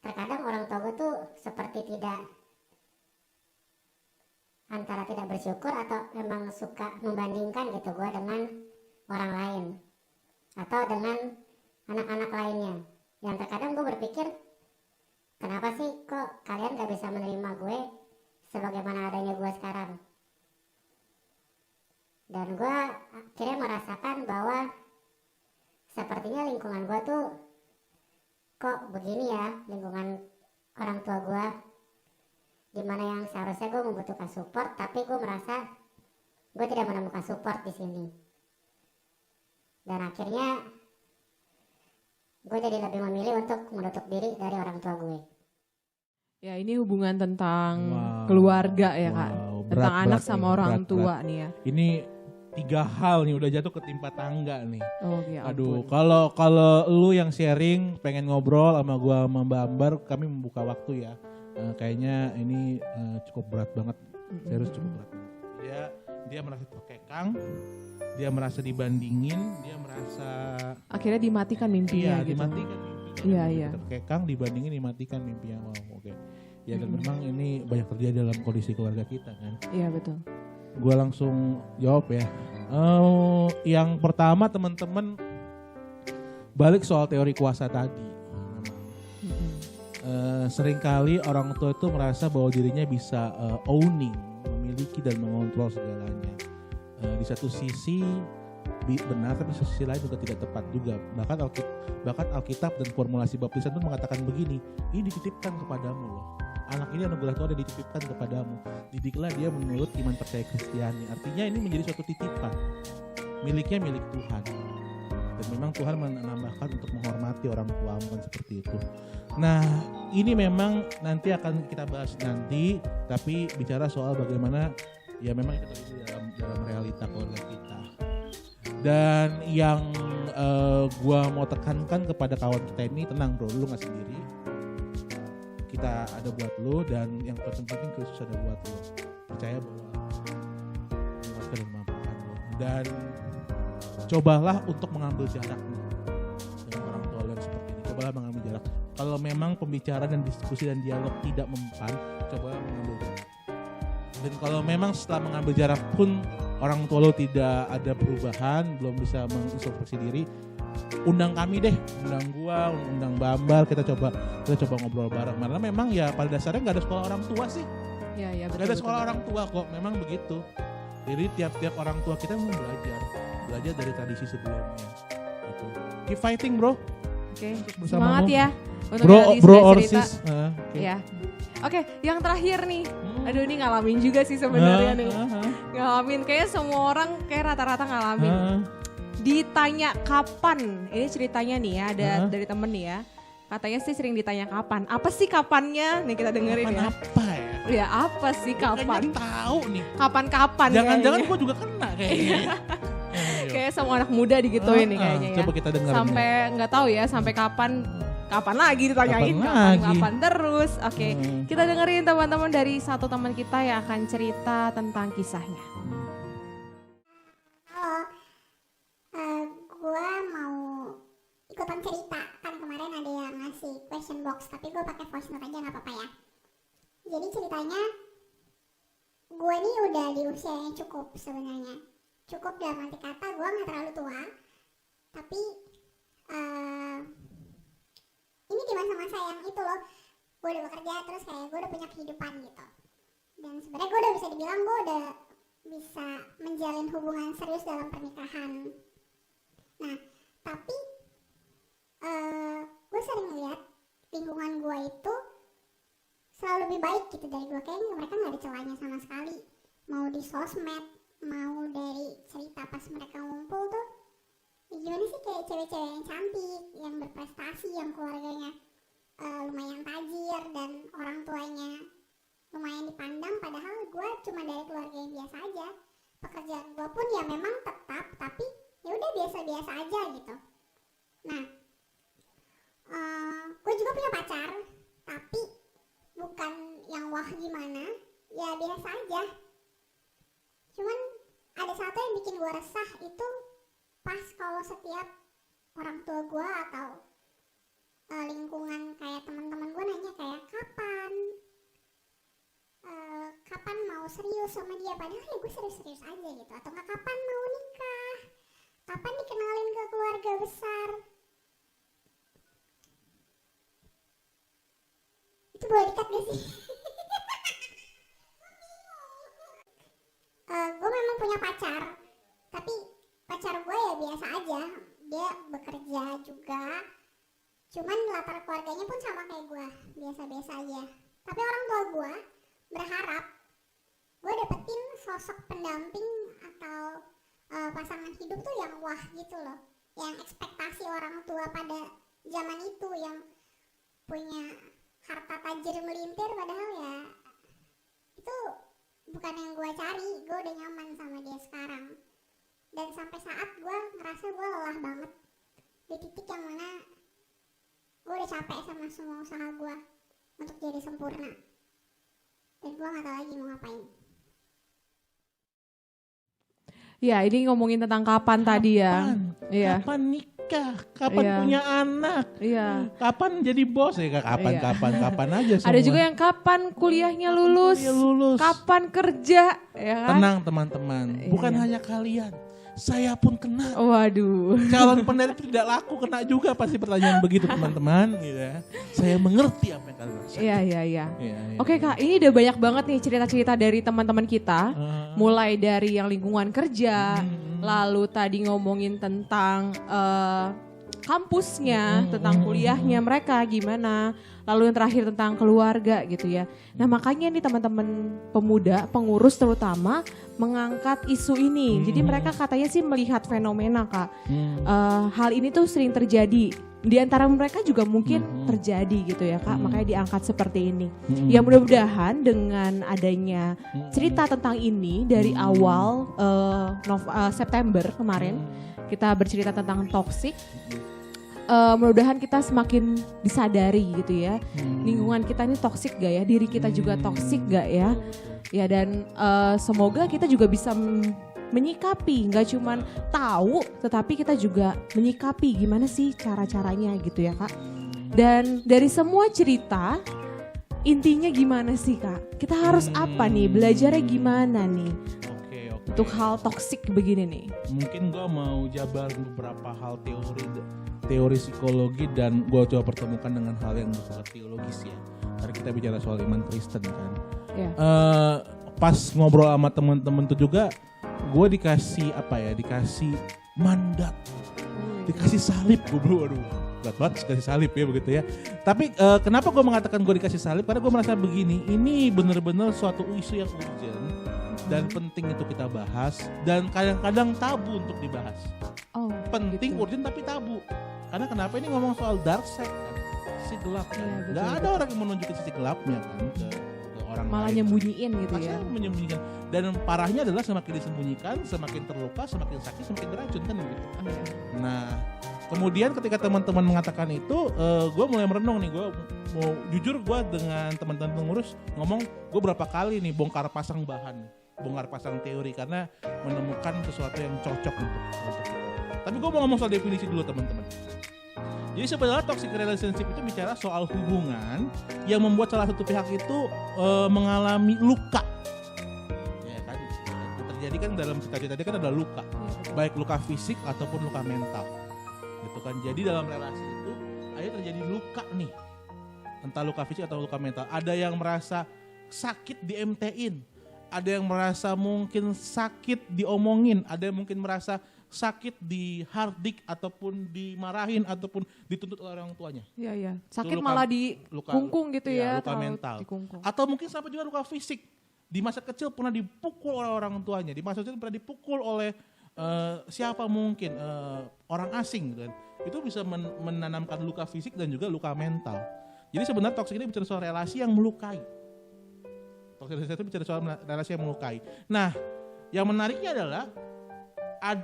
terkadang orang tua gue tuh seperti antara tidak bersyukur atau memang suka membandingkan gitu gue dengan orang lain atau dengan anak-anak lainnya, yang terkadang gue berpikir kenapa sih kok kalian gak bisa menerima gue sebagaimana adanya gue sekarang. Dan gue akhirnya merasakan bahwa sepertinya lingkungan gue tuh kok begini ya, lingkungan orang tua gue, dimana yang seharusnya gue membutuhkan support, tapi gue merasa gue tidak menemukan support di sini. Dan akhirnya gue jadi lebih memilih untuk menutup diri dari orang tua gue. Ya ini hubungan tentang Wow. keluarga ya Kak. Wow, Tentang berat, anak berat sama nih, orang berat, tua berat. nih ya. Ini 3 hal nih udah jatuh ketimpa tangga nih. Oh ya Aduh, ampun. kalau lu yang sharing pengen ngobrol sama gua sama Mbak Ambar, kami membuka waktu ya. Kayaknya ini cukup berat banget, serius cukup berat banget. Dia merasa terkekang, dia merasa dibandingin, dia merasa Akhirnya dimatikan mimpinya gitu. dimatikan mimpinya. Iya, iya. Terkekang, dibandingin, dimatikan mimpinya. Wow, oke. Ya dan memang ini banyak terjadi dalam kondisi keluarga kita kan. Iya betul. Gue langsung jawab ya. Yang pertama teman-teman balik soal teori kuasa tadi. Seringkali orang tua itu merasa bahwa dirinya bisa owning, memiliki dan mengontrol segalanya. Di satu sisi benar, tapi di sisi lain juga tidak tepat juga. Bahkan Alkitab dan formulasi baptisan itu mengatakan begini, ini dititipkan kepadamu loh. Anak ini anugerah Tuhan yang dititipkan kepadamu. Didiklah dia menurut iman percaya Kristiani. Artinya ini menjadi suatu titipan. Miliknya milik Tuhan. Dan memang Tuhan menambahkan untuk menghormati orang tuamu kan seperti itu. Nah, ini memang nanti akan kita bahas nanti, tapi bicara soal bagaimana ya memang itu terjadi dalam realita keluarga kita. Dan yang gua mau tekankan kepada kawan kita ini, tenang bro, lu gak sendiri. Kita ada buat lu, dan yang penting Kristus ada buat lu. Percaya bahwa menguatkan dan memampukan lu. Dan cobalah untuk mengambil jarak nih dengan orang tua lu yang seperti ini. Cobalah mengambil jarak. Kalau memang pembicaraan dan diskusi dan dialog tidak mempan, cobalah mengambil jarak. Dan kalau memang setelah mengambil jarak pun orang tua lo tidak ada perubahan, belum bisa mengintrospeksi diri, undang kami deh, undang gua, undang Bambal, kita coba ngobrol bareng. Malah memang ya pada dasarnya nggak ada sekolah orang tua sih, Iya, nggak ada sekolah orang tua kok, memang begitu. Jadi tiap orang tua kita memang belajar dari tradisi sebelumnya. Gitu. Keep fighting bro. Oke, Bersamamu. semangat ya. Untuk Bro yang or cerita. sis. Oke. Ya. Oke, yang terakhir nih. Aduh, ini ngalamin juga sih sebenarnya nih. Ngalamin, kayaknya semua orang kayak rata-rata ngalamin. Ditanya kapan, ini ceritanya nih ya, ada dari temen nih ya. Katanya sih sering ditanya kapan. Apa sih kapannya? Nih kita dengerin Kapan ya. apa ya? Ya apa sih kapan? Kayaknya tahu nih. Kapan-kapan Jangan-jangan kayaknya. gue juga kena kayaknya. Kayak semua anak muda digituin nih kayaknya ya. Coba kita dengerin. Sampai nggak tahu ya sampai kapan lagi ditanyain Kapan lagi? kapan terus. Oke, kita dengerin teman-teman dari satu teman kita yang akan cerita tentang kisahnya. Halo, gue mau ikutan cerita. Kan kemarin ada yang ngasih question box, tapi gue pakai voice note aja nggak apa-apa ya. Jadi ceritanya, gue nih udah di usia yang cukup sebenarnya. Cukup dalam arti kata gue nggak terlalu tua, tapi ini di masa-masa yang itu loh, gue udah bekerja terus kayak gue udah punya kehidupan gitu. Dan sebenarnya gue udah bisa dibilang gue udah bisa menjalin hubungan serius dalam pernikahan. Nah, tapi gue sering lihat lingkungan gue itu selalu lebih baik gitu dari gue. Kayaknya mereka gak ada celahnya sama sekali. Mau di sosmed, mau dari cerita pas mereka ngumpul tuh, ya gimana sih kayak cewek-cewek yang cantik, yang berprestasi, yang keluarganya lumayan tajir dan orang tuanya lumayan dipandang. Padahal gue cuma dari keluarga yang biasa aja. Pekerjaan gue pun ya memang tetap, tapi ya udah biasa-biasa aja gitu. Nah, gue juga punya pacar, tapi bukan yang wah gimana, ya biasa aja. Cuman ada satu yang bikin gue resah itu pas kalau setiap orang tua gue atau lingkungan kayak teman-teman gue nanya kayak kapan mau serius sama dia, padahal ya gue serius-serius aja gitu. Atau nggak kapan mau nikah, kapan dikenalin ke keluarga besar. Itu boleh dikat gak sih? Gue memang punya pacar, tapi pacar gue ya biasa aja. Dia bekerja juga, cuman latar keluarganya pun sama kayak gue, biasa-biasa aja. Tapi orang tua gue berharap gue dapetin sosok pendamping atau pasangan hidup tuh yang wah gitu loh, yang ekspektasi orang tua pada zaman itu, yang punya harta tajir melintir. Padahal ya itu bukan yang gue cari. Gue udah nyaman sama dia sekarang, dan sampai saat gue ngerasa gue lelah banget di titik yang mana gue udah capek sama semua usaha gue untuk jadi sempurna, dan gue gak tau lagi mau ngapain. Ya, ini ngomongin tentang kapan tadi ya. Iya. Kapan nikah? Kapan Iya. punya anak? Iya. Kapan jadi bos? Ya kapan aja semua. Ada juga yang kapan kuliahnya lulus, Kuliah lulus. kapan kerja, ya kan? Tenang teman-teman, bukan Iya. hanya kalian, saya pun kena. Waduh. Calon pendeta itu tidak laku, kena juga pasti pertanyaan begitu teman-teman. Gitu ya. Saya mengerti apa yang kalian rasakan. Iya. Iya, Oke Kak, ini udah banyak banget nih cerita-cerita dari teman-teman kita. Ah. Mulai dari yang lingkungan kerja, lalu tadi ngomongin tentang kampusnya, tentang kuliahnya mereka gimana, lalu yang terakhir tentang keluarga gitu ya. Nah makanya nih teman-teman pemuda, pengurus terutama mengangkat isu ini. Jadi mereka katanya sih melihat fenomena Kak, hal ini tuh sering terjadi. Di antara mereka juga mungkin terjadi gitu ya Kak, makanya diangkat seperti ini. Ya mudah-mudahan dengan adanya cerita tentang ini dari awal September kemarin, kita bercerita tentang toxic, mudah-mudahan kita semakin disadari gitu ya. Lingkungan kita ini toxic gak ya, diri kita juga toxic gak ya. Ya dan semoga kita juga bisa menyikapi, nggak cuman tahu tetapi kita juga menyikapi gimana sih cara-caranya gitu ya Kak. Dan dari semua cerita intinya gimana sih Kak? Kita harus apa nih, belajarnya gimana nih Oke. untuk hal toksik begini nih? Mungkin gue mau jabar beberapa hal teori psikologi dan gue coba pertemukan dengan hal yang bersifat teologis ya. Karena kita bicara soal iman Kristen kan. Ya. Pas ngobrol sama teman-teman tuh juga gue dikasih dikasih mandat, dikasih salib. Gue belum, berat banget dikasih salib ya begitu ya. Tapi kenapa gue mengatakan gue dikasih salib? Karena gue merasa begini, ini benar-benar suatu isu yang urgent dan penting itu kita bahas dan kadang-kadang tabu untuk dibahas. Oh, Penting, gitu. urgent tapi tabu. Karena kenapa ini ngomong soal dark side kan, sisi gelap kan. Iya, betul, Gak ada betul. orang yang menunjukin sisi gelapnya kan ke orang Malah lain. nyembunyiin gitu Pasti ya. menyembunyikan. Dan parahnya adalah semakin disembunyikan, semakin terluka, semakin sakit, semakin beracun kan gitu. Nah, kemudian ketika teman-teman mengatakan itu, gue mulai merenung nih. Gue mau jujur, gue dengan teman-teman pengurus ngomong, gue berapa kali nih bongkar pasang bahan, bongkar pasang teori karena menemukan sesuatu yang cocok untuk kita. Tapi gue mau ngomong soal definisi dulu teman-teman. Jadi sebenarnya toxic relationship itu bicara soal hubungan yang membuat salah satu pihak itu mengalami luka. Ya kan, yang terjadi kan dalam cita-cita tadi kan ada luka, baik luka fisik ataupun luka mental. Gitu kan. Jadi dalam relasi itu akhirnya terjadi luka nih, entah luka fisik atau luka mental. Ada yang merasa sakit di MT-in, ada yang merasa mungkin sakit diomongin, ada yang mungkin merasa sakit di hardik ataupun dimarahin ataupun dituntut oleh orang tuanya. Iya, iya. Sakit Luka- malah luka- dikungkung gitu iya, ya. luka terlalu mental. dikungkung. Atau mungkin sampai juga luka fisik. Di masa kecil pernah dipukul oleh orang tuanya. Di masa kecil pernah dipukul oleh siapa mungkin orang asing gitu kan. Itu bisa menanamkan luka fisik dan juga luka mental. Jadi sebenarnya toksik ini bicara soal relasi yang melukai. Toxic relationship itu bicara soal relasi yang melukai. Nah, yang menariknya adalah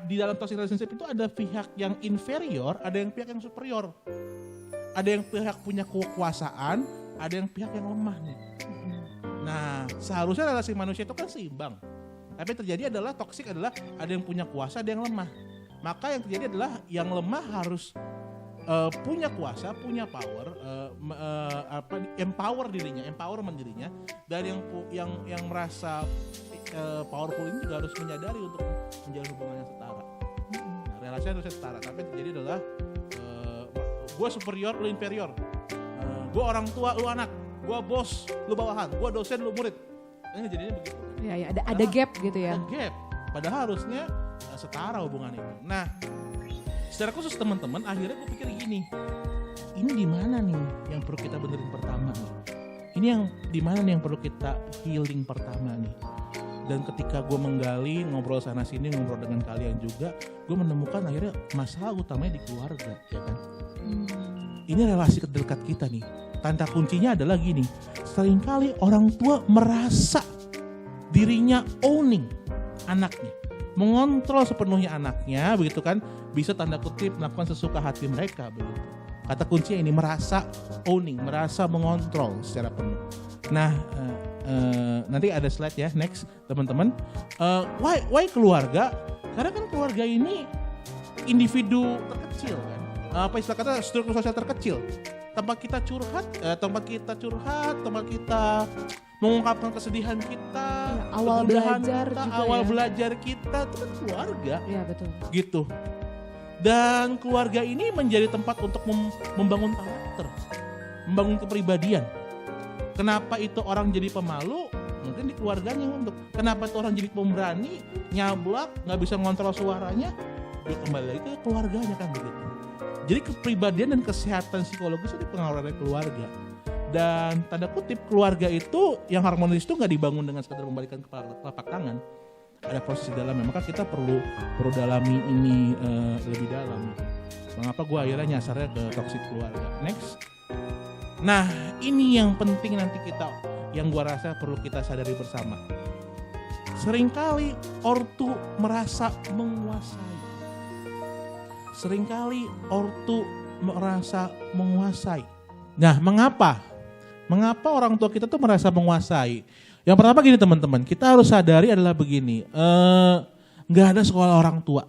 di dalam toxic relationship itu ada pihak yang inferior, ada yang pihak yang superior. Ada yang pihak punya kekuasaan, ada yang pihak yang lemah nih. Nah, seharusnya relasi manusia itu kan seimbang. Tapi yang terjadi adalah toxic adalah ada yang punya kuasa, ada yang lemah. Maka yang terjadi adalah yang lemah harus punya kuasa, punya power, empower dirinya, empowerment dirinya, dan yang merasa powerful ini juga harus menyadari untuk menjalin hubungan yang setara. Nah, relasi harus setara, tapi yang terjadi adalah gue superior, lu inferior, gue orang tua, lu anak, gue bos, lu bawahan, gue dosen, lu murid. Ini jadinya begitu. Iya, iya. Ada gap gitu ya. Ada gap, padahal harusnya setara hubungan itu. Nah, secara khusus teman-teman, akhirnya gue pikir gini, ini di mana nih yang perlu kita benerin pertama nih? Ini yang di mana nih yang perlu kita healing pertama nih? Dan ketika gue menggali, ngobrol sana sini, ngobrol dengan kalian juga, gue menemukan akhirnya masalah utamanya di keluarga, ya kan? Ini relasi terdekat kita nih. Tanda kuncinya adalah gini, seringkali orang tua merasa dirinya owning anaknya, mengontrol sepenuhnya anaknya, begitu kan? Bisa tanda kutip melakukan sesuka hati mereka, begitu. Kata kuncinya ini, merasa owning, merasa mengontrol secara penuh. Nah, nanti ada slide ya, next teman-teman. Why keluarga? Karena kan keluarga ini individu terkecil kan. Apa istilah kata, struktur sosial terkecil. Tempat kita curhat, tempat kita mengungkapkan kesedihan kita, Ya, awal kegundahan belajar kita, juga awal ya. belajar kita, itu kan keluarga. Iya, betul. Gitu. Dan keluarga ini menjadi tempat untuk membangun karakter, membangun kepribadian. Kenapa itu orang jadi pemalu? Mungkin di keluarganya untuk. Kenapa itu orang jadi pemberani, nyablak, nggak bisa ngontrol suaranya? Ya kembali lagi ke keluarganya kan begitu. Jadi kepribadian dan kesehatan psikologis itu dipengaruhi oleh keluarga. Dan tanda kutip keluarga itu yang harmonis itu nggak dibangun dengan sekadar membalikan telapak tangan. Ada proses di dalamnya, maka kita perlu dalami ini lebih dalam. Mengapa gue akhirnya nyasarnya ke toxic keluarga. Next. Nah ini yang penting nanti yang gue rasa perlu kita sadari bersama. Seringkali ortu merasa menguasai. Seringkali ortu merasa menguasai. Nah, mengapa? Mengapa orang tua kita tuh merasa menguasai? Yang pertama gini teman-teman, kita harus sadari adalah begini. Nggak ada sekolah orang tua.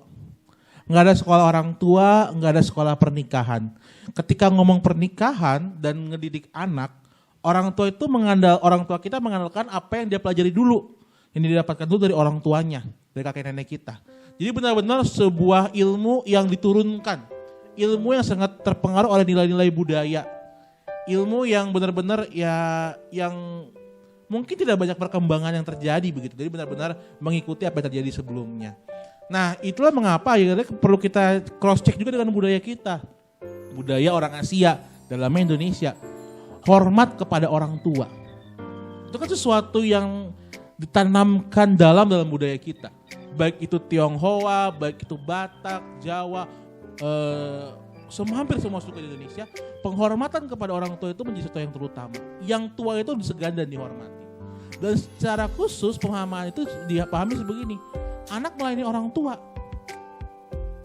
Nggak ada sekolah orang tua, nggak ada sekolah pernikahan. Ketika ngomong pernikahan dan ngedidik anak, orang tua kita mengandalkan apa yang dia pelajari dulu. Yang didapatkan dulu dari orang tuanya, dari kakek nenek kita. Jadi benar-benar sebuah ilmu yang diturunkan. Ilmu yang sangat terpengaruh oleh nilai-nilai budaya. Ilmu yang benar-benar yang mungkin tidak banyak perkembangan yang terjadi begitu. Jadi benar-benar mengikuti apa yang terjadi sebelumnya. Nah itulah mengapa akhirnya perlu kita cross check juga dengan budaya kita. Budaya orang Asia, dalamnya Indonesia. Hormat kepada orang tua. Itu kan sesuatu yang ditanamkan dalam budaya kita. Baik itu Tionghoa, baik itu Batak, Jawa, hampir semua suku di Indonesia, penghormatan kepada orang tua itu menjadi sesuatu yang terutama. Yang tua itu disegani dan dihormati. Dan secara khusus pemahaman itu dipahami sebegini, anak melayani orang tua.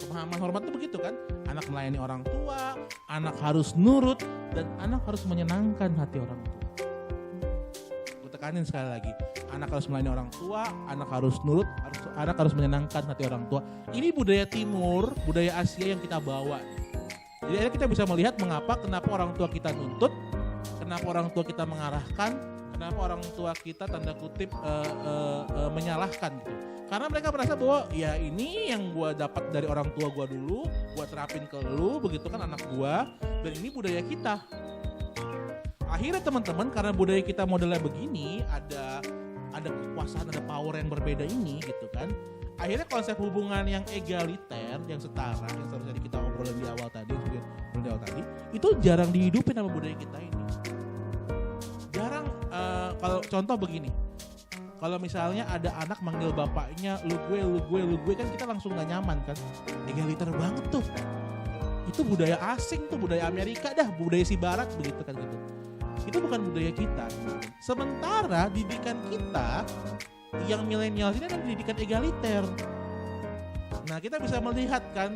Pemahaman hormat itu begitu kan, anak melayani orang tua, anak harus nurut, dan anak harus menyenangkan hati orang tua. Gue tekanin sekali lagi, anak harus melayani orang tua, anak harus nurut, anak harus menyenangkan hati orang tua. Ini budaya timur, budaya Asia yang kita bawa. Jadi akhirnya kita bisa melihat kenapa orang tua kita nuntut, kenapa orang tua kita mengarahkan, kenapa orang tua kita tanda kutip menyalahkan gitu. Karena mereka merasa bahwa ya ini yang gue dapat dari orang tua gue dulu, gue terapin ke lu, begitu kan anak gue, dan ini budaya kita. Akhirnya teman-teman karena budaya kita modelnya begini, ada kekuasaan, ada power yang berbeda ini gitu kan. Akhirnya konsep hubungan yang egaliter, yang setara, yang seharusnya kita obrolin di awal tadi, itu jarang dihidupin sama budaya kita ini. Jarang, kalau contoh begini, kalau misalnya ada anak manggil bapaknya lu gue kan kita langsung gak nyaman kan. Egaliter banget tuh. Itu budaya asing tuh, budaya Amerika dah, budaya si barat begitu kan gitu. Itu bukan budaya kita. Sementara didikan kita yang milenial ini adalah pendidikan egaliter. Nah kita bisa melihat kan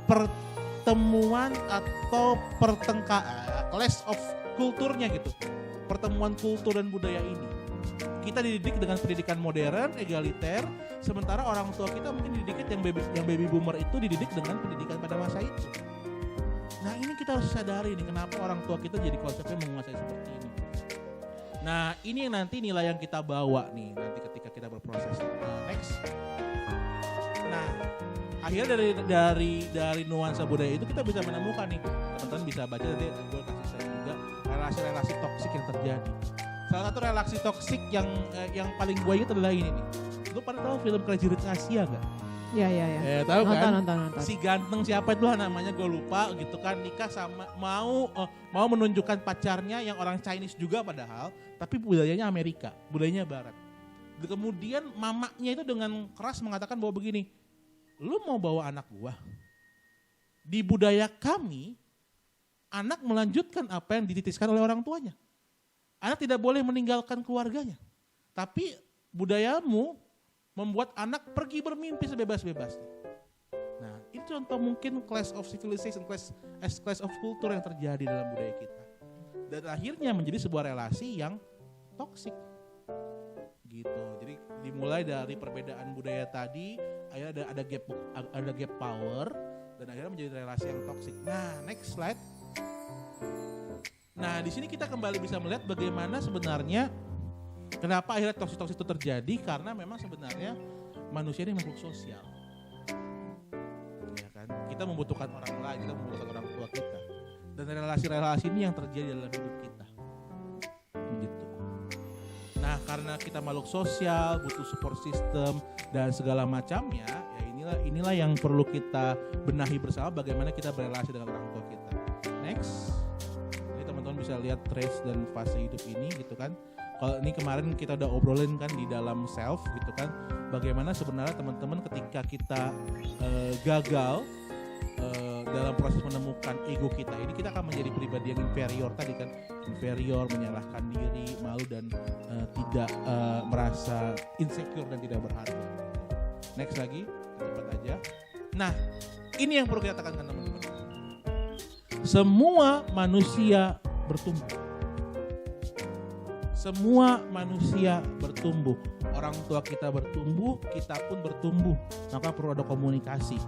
pertemuan atau clash of kulturnya gitu. Pertemuan kultur dan budaya ini. Kita dididik dengan pendidikan modern, egaliter, sementara orang tua kita mungkin dididik yang baby boomer itu dididik dengan pendidikan pada masa itu. Nah ini kita harus sadari nih kenapa orang tua kita jadi konsepnya menguasai seperti ini. Nah ini yang nanti nilai yang kita bawa nih nanti ketika kita berproses. Next. Nah akhirnya dari nuansa budaya itu kita bisa menemukan nih, teman-teman bisa baca nanti gue kasih share juga relasi-relasi toksik yang terjadi. Salah satu relasi toksik yang paling gue ingat adalah ini nih. Lu pada tahu film Crazy Rich Asia nggak? Iya. Tahu kan? Nonton. Si ganteng siapa itu namanya gue lupa gitu kan, nikah sama mau menunjukkan pacarnya yang orang Chinese juga padahal, tapi budayanya Amerika, budayanya Barat. Kemudian mamanya itu dengan keras mengatakan bahwa begini, lu mau bawa anak gua? Di budaya kami, anak melanjutkan apa yang dititiskan oleh orang tuanya. Anak tidak boleh meninggalkan keluarganya. Tapi budayamu membuat anak pergi bermimpi sebebas-bebasnya. Nah, ini contoh mungkin clash of civilization, clash of culture yang terjadi dalam budaya kita. Dan akhirnya menjadi sebuah relasi yang toksik. Gitu. Jadi dimulai dari perbedaan budaya tadi, akhirnya ada gap power dan akhirnya menjadi relasi yang toksik. Nah, next slide. Nah, di sini kita kembali bisa melihat bagaimana sebenarnya kenapa akhirnya toksik itu terjadi, karena memang sebenarnya manusia ini makhluk sosial. Ya kan? Kita membutuhkan orang lain, kita membutuhkan orang tua kita. Dan relasi-relasi ini yang terjadi dalam hidup kita. Gitu. Nah, karena kita makhluk sosial, butuh support system dan segala macamnya, ya inilah inilah yang perlu kita benahi bersama, bagaimana kita berrelasi dengan orang tua kita. Next, ini teman-teman bisa lihat trace dan fase hidup ini gitu kan. Kalau ini kemarin kita udah obrolin kan di dalam self gitu kan, bagaimana sebenarnya teman-teman ketika kita gagal dalam proses menemukan ego kita ini, kita akan menjadi pribadi yang inferior tadi kan, inferior, menyalahkan diri, malu dan tidak merasa insecure dan tidak berharga. Next lagi, cepat aja. Nah, ini yang perlu kita tekankan teman-teman. Semua manusia bertumbuh. Semua manusia bertumbuh. Orang tua kita bertumbuh, kita pun bertumbuh. Maka perlu ada komunikasi.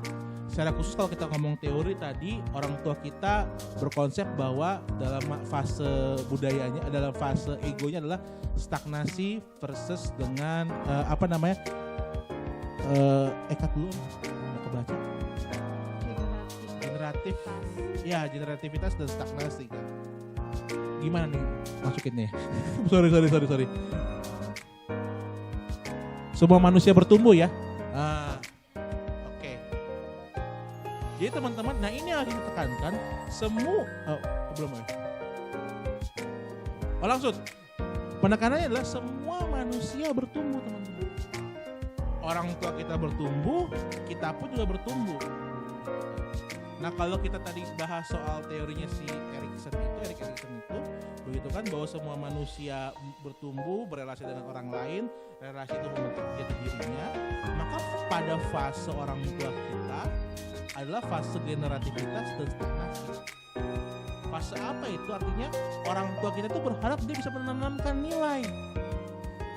Secara khusus kalau kita ngomong teori tadi, orang tua kita berkonsep bahwa dalam fase budayanya, dalam fase egonya adalah stagnasi versus dengan ekat dulu, nggak kebaca. Generatif, ya generativitas dan stagnasi kan. Gimana nih masukinnya? sorry. Semua manusia bertumbuh ya. Jadi teman-teman, nah ini yang harus ditekankan, langsung. Penekanannya adalah semua manusia bertumbuh teman-teman. Orang tua kita bertumbuh, kita pun juga bertumbuh. Nah kalau kita tadi bahas soal teorinya si Erik Erikson itu, begitu kan, bahwa semua manusia bertumbuh, berrelasi dengan orang lain, relasi itu membentuk jati dirinya, maka pada fase orang tua kita adalah fase generativitas dan stagnasi. Fase apa itu? Artinya orang tua kita tuh berharap dia bisa menanamkan nilai.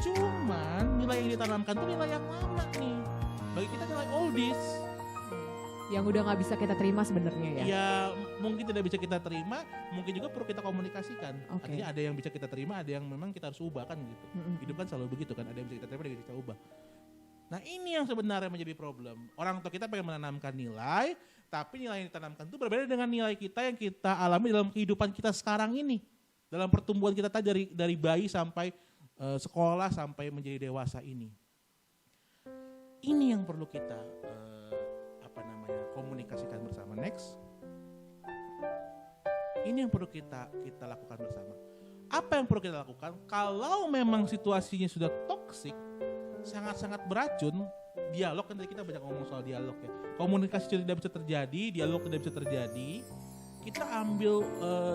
Cuman nilai yang ditanamkan tuh nilai yang lama nih. Bagi kita nilai oldies. Yang udah nggak bisa kita terima sebenarnya ya? Ya mungkin tidak bisa kita terima, mungkin juga perlu kita komunikasikan. Okay. Artinya ada yang bisa kita terima, ada yang memang kita harus ubah kan gitu. Hidup kan selalu begitu kan, ada yang bisa kita terima, ada yang bisa kita ubah. Nah ini yang sebenarnya menjadi problem. Orang tua kita pengen menanamkan nilai, tapi nilai yang ditanamkan itu berbeda dengan nilai kita yang kita alami dalam kehidupan kita sekarang ini. Dalam pertumbuhan kita tadi dari bayi sampai sekolah sampai menjadi dewasa ini. Ini yang perlu kita komunikasikan bersama. Next. Ini yang perlu kita lakukan bersama. Apa yang perlu kita lakukan? Kalau memang situasinya sudah toksik, sangat-sangat beracun, dialog kan tadi kita banyak ngomong soal dialog ya. Komunikasi tidak bisa terjadi, dialog tidak bisa terjadi. Kita ambil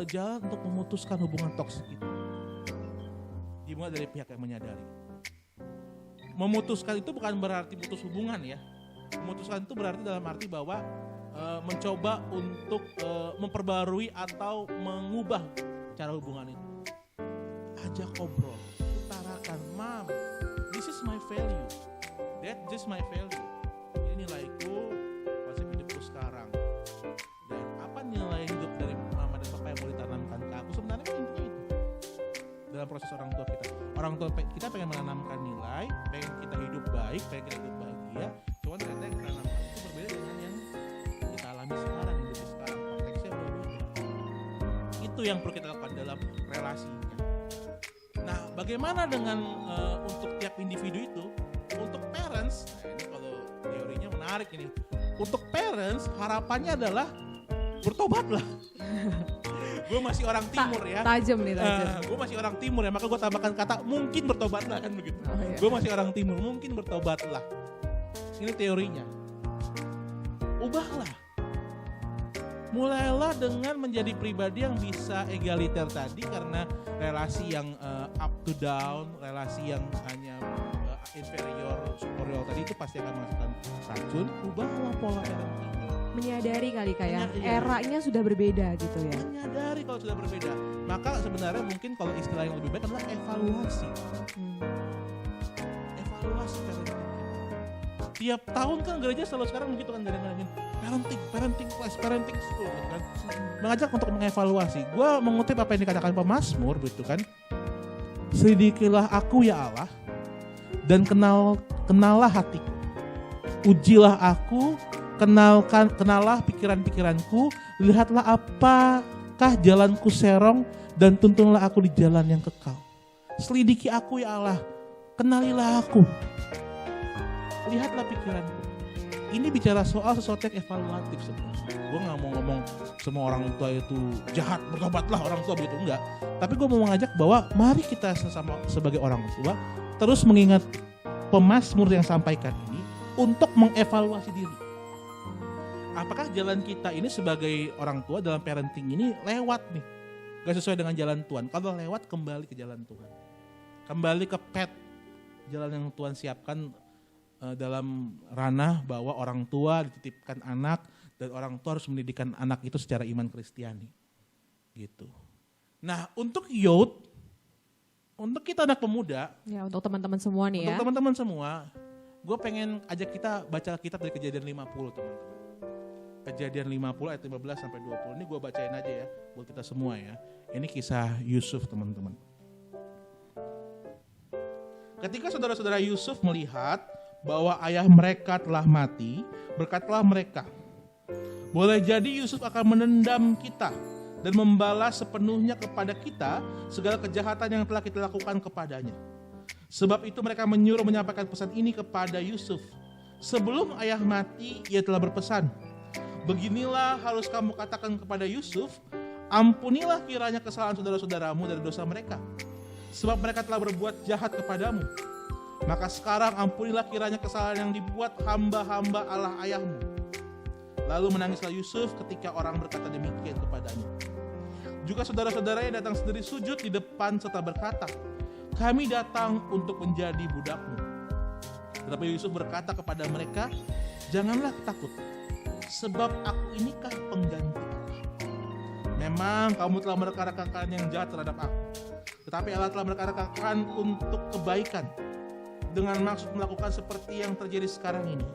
jalan untuk memutuskan hubungan toksik itu. Dimulai dari pihak yang menyadari. Memutuskan itu bukan berarti putus hubungan ya. Memutuskan itu berarti dalam arti bahwa mencoba untuk memperbarui atau mengubah cara hubungan itu. Ajak ngobrol, utarakan, Mam, this is my value, that just my value. Ini nilaiku, konsep hidupku sekarang. Dan apa nilai hidup dari mama dan papa yang mau ditanamkan ke aku? Sebenarnya intinya itu. Dalam proses orang tua kita. Orang tua kita pengen menanamkan nilai, pengen kita hidup baik, pengen kita hidup bahagia. Cuman ternyata yang ditanamkan itu berbeda dengan yang kita alami sekarang, hidup sekarang. Konteksnya berbeda. Itu yang perlu kita lakukan dalam relasinya. Nah, bagaimana dengan untuk tiap individu itu? Untuk parents, nah ini kalau teorinya menarik ini. Untuk parents, harapannya adalah bertobatlah. Gue masih orang timur ya. Tajam nih, tajam. Gue masih orang timur ya, maka gue tambahkan kata mungkin bertobatlah kan begitu. Iya. Gue masih orang timur, mungkin bertobatlah. Ini teorinya. Ubahlah. Mulailah dengan menjadi pribadi yang bisa egaliter tadi, karena relasi yang up to down, relasi yang hanya inferior, superior tadi itu pasti akan menghasilkan racun. Ubahlah pola parenting. Menyadari kali kayak eranya sudah berbeda gitu ya. Menyadari kalau sudah berbeda. Maka sebenarnya mungkin kalau istilah yang lebih baik adalah evaluasi. Evaluasi parenting. Tiap tahun kan gereja selalu sekarang begitu kan, ngadain parenting class, parenting school gitu kan. Mengajak untuk mengevaluasi. Gue mengutip apa yang dikatakan pemazmur gitu kan. Selidikilah aku ya Allah, dan kenallah hatiku. Ujilah aku, kenallah pikiran-pikiranku, lihatlah apakah jalanku serong, dan tuntunlah aku di jalan yang kekal. Selidiki aku ya Allah, kenalilah aku. Lihatlah pikiranku. Ini bicara soal sesuatu yang evaluatif sebenarnya. Gue nggak mau ngomong semua orang tua itu jahat, bertobatlah orang tua begitu, enggak. Tapi gue mau mengajak bahwa mari kita sesama sebagai orang tua terus mengingat pemazmur yang sampaikan ini untuk mengevaluasi diri. Apakah jalan kita ini sebagai orang tua dalam parenting ini lewat nih, gak sesuai dengan jalan Tuhan? Kalau lewat, kembali ke jalan Tuhan, kembali ke jalan yang Tuhan siapkan dalam ranah bahwa orang tua dititipkan anak dan orang tua harus mendidikan anak itu secara iman Kristiani, gitu. Nah, untuk youth, untuk kita anak pemuda, Ya, untuk teman-teman semua nih untuk ya. teman-teman semua, gue pengen ajak kita baca kitab dari Kejadian 50, teman-teman. Kejadian 50 ayat 15 sampai 20. Ini gue bacain aja ya buat kita semua ya. Ini kisah Yusuf, teman-teman. Ketika saudara-saudara Yusuf melihat bahwa ayah mereka telah mati, berkatalah mereka, boleh jadi Yusuf akan menendam kita dan membalas sepenuhnya kepada kita segala kejahatan yang telah kita lakukan kepadanya. Sebab itu mereka menyuruh menyampaikan pesan ini kepada Yusuf. Sebelum ayah mati, ia telah berpesan, beginilah harus kamu katakan kepada Yusuf, ampunilah kiranya kesalahan saudara-saudaramu dari dosa mereka, sebab mereka telah berbuat jahat kepadamu. Maka sekarang ampunilah kiranya kesalahan yang dibuat hamba-hamba Allah ayahmu. Lalu menangislah Yusuf ketika orang berkata demikian kepadanya. Juga saudara-saudaranya datang sendiri sujud di depan serta berkata, kami datang untuk menjadi budakmu. Tetapi Yusuf berkata kepada mereka, janganlah takut, sebab aku inikah pengganti Allah. Memang kamu telah merekarakakan yang jahat terhadap aku, tetapi Allah telah merekarakakan untuk kebaikan, dengan maksud melakukan seperti yang terjadi sekarang ini,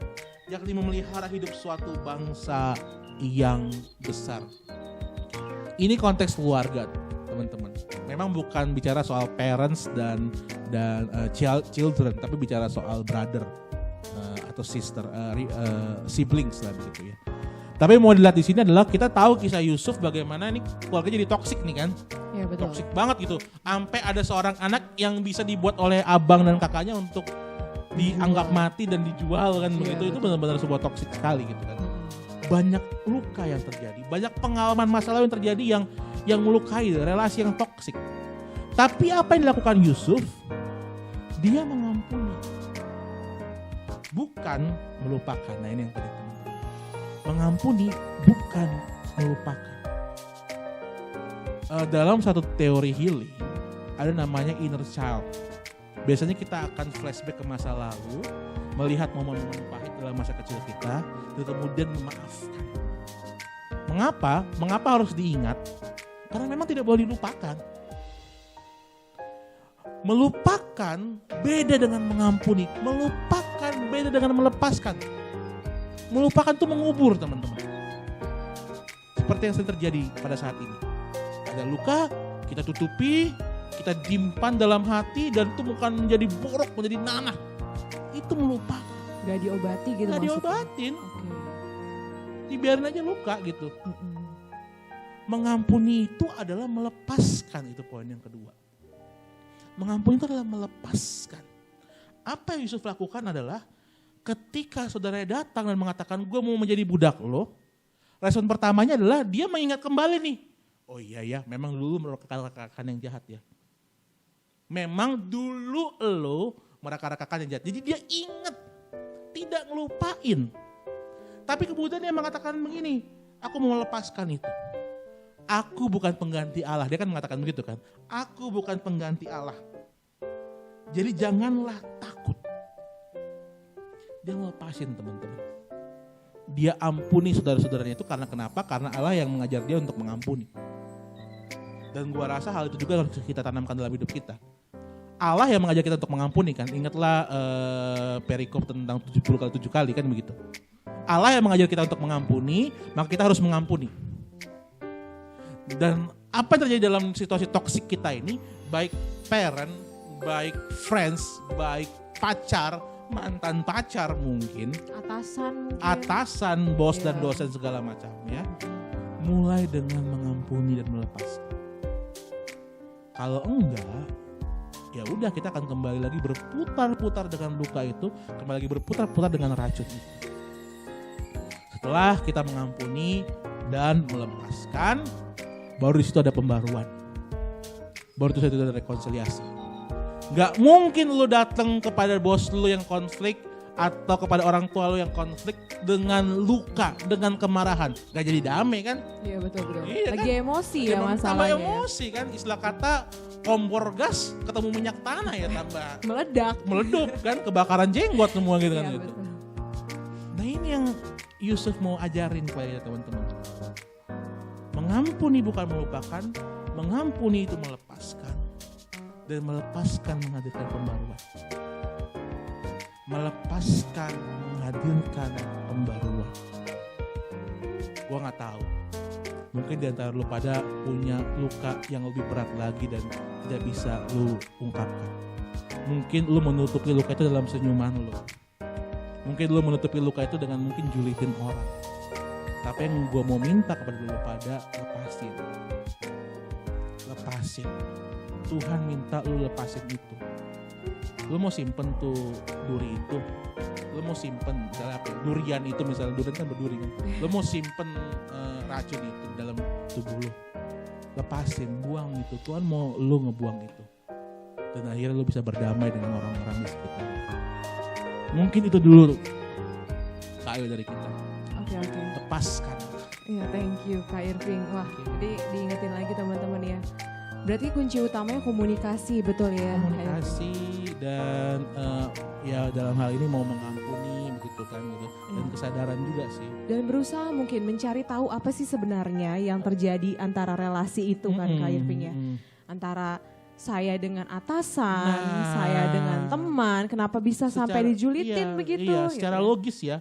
yakni memelihara hidup suatu bangsa yang besar. Ini konteks keluarga, teman-teman. Memang bukan bicara soal parents dan children, tapi bicara soal brother atau sister, siblings lah begitu ya. Tapi mau dilihat di sini adalah kita tahu kisah Yusuf bagaimana ini keluarga jadi toksik nih kan. Ya, betul. Toksik banget gitu. Sampai ada seorang anak yang bisa dibuat oleh abang dan kakaknya untuk dianggap mati dan dijual kan begitu. Itu benar-benar sebuah toksik sekali gitu kan. Banyak luka yang terjadi, banyak pengalaman masa lalu yang terjadi yang melukai, relasi yang toksik. Tapi apa yang dilakukan Yusuf? Dia mengampuni, bukan melupakan. Nah ini yang tadi teman-teman. Mengampuni bukan melupakan. Dalam satu teori healing ada namanya inner child. Biasanya kita akan flashback ke masa lalu, melihat momen-momen pahit dalam masa kecil kita, dan kemudian memaafkan. Mengapa? Mengapa harus diingat? Karena memang tidak boleh dilupakan. Melupakan beda dengan mengampuni. Melupakan beda dengan melepaskan. Melupakan itu mengubur, teman-teman. Seperti yang sering terjadi pada saat ini. Ada luka, kita tutupi, kita dimpan dalam hati, dan itu bukan menjadi borok, menjadi nanah. Itu melupakan. Gak diobati gitu Gak maksudnya. diobatin, Oke. dibiarin aja luka gitu. Mengampuni itu adalah melepaskan, itu poin yang kedua. Mengampuni itu adalah melepaskan. Apa yang Yusuf lakukan adalah ketika saudaranya datang dan mengatakan gue mau menjadi budak lo, respon pertamanya adalah dia mengingat kembali nih. Oh iya ya, memang dulu merekarakakan yang jahat ya. Memang dulu lo merekarakakan yang jahat. Jadi dia ingat, tidak ngelupain. Tapi kemudian dia mengatakan begini, aku mau melepaskan itu. Aku bukan pengganti Allah. Dia kan mengatakan begitu kan. Aku bukan pengganti Allah. Jadi janganlah takut. Dia melepasin teman-teman. Dia ampuni saudara-saudaranya itu karena kenapa? Karena Allah yang mengajar dia untuk mengampuni. Dan gua rasa hal itu juga harus kita tanamkan dalam hidup kita. Allah yang mengajak kita untuk mengampuni kan. Ingatlah perikop tentang 70 kali 7 kali kan begitu. Allah yang mengajar kita untuk mengampuni, maka kita harus mengampuni. Dan apa yang terjadi dalam situasi toksik kita ini, baik parent, baik friends, baik pacar, mantan pacar mungkin, atasan, bos dan dosen segala macamnya, mulai dengan mengampuni dan melepaskan. Kalau enggak, ya udah kita akan kembali lagi berputar-putar dengan luka itu, kembali lagi berputar-putar dengan racun itu. Setelah kita mengampuni dan melepaskan, baru di situ ada pembaruan. Baru di situ ada rekonsiliasi. Gak mungkin lu datang kepada bos lu yang konflik atau kepada orang tua lu yang konflik dengan luka, dengan kemarahan. Gak jadi damai kan? Iya betul. Iya Lagi kan? emosi ya Tambah masalahnya. emosi kan, istilah kata kompor gas ketemu minyak tanah ya tambah Meledak. meledup kan, kebakaran jenggot semua gitu kan. Iya Gitu. betul. Nah ini yang Yusuf mau ajarin kepada kita teman-teman. Mengampuni bukan melupakan, mengampuni itu melepaskan. Dan melepaskan menghadirkan pembaruan. Melepaskan menghadirkan pembaruan. Gua gak tahu. Mungkin di antara lu pada punya luka yang lebih berat lagi dan tidak bisa lu ungkapkan. Mungkin lu menutupi luka itu dalam senyuman lu. Mungkin lu menutupi luka itu dengan mungkin julitin orang. Tapi yang gue mau minta kepada lu pada, lepasin. Lepasin. Tuhan minta lu lepasin itu. Lu mau simpen tuh duri itu. Lu mau simpen misalnya apa ya, durian itu misalnya, durian kan berduri kan. Lu mau simpen racun itu dalam tubuh lu. Lepasin, buang itu. Tuhan mau lu ngebuang itu. Dan akhirnya lu bisa berdamai dengan orang-orang di sekitar. Mungkin itu dulu kayu dari kita. Oke. Lepaskan. Iya, thank you Kak Irving. Wah, jadi diingetin lagi teman-teman ya. Berarti kunci utamanya komunikasi, betul ya? Komunikasi dan ya dalam hal ini mau mengampuni begitu kan gitu. Dan kesadaran juga sih. Dan berusaha mungkin mencari tahu apa sih sebenarnya yang terjadi antara relasi itu kan Kak Irving ya. Antara saya dengan atasan, saya dengan teman, kenapa bisa sampai dijulitin begitu? Iya, secara gitu. logis ya.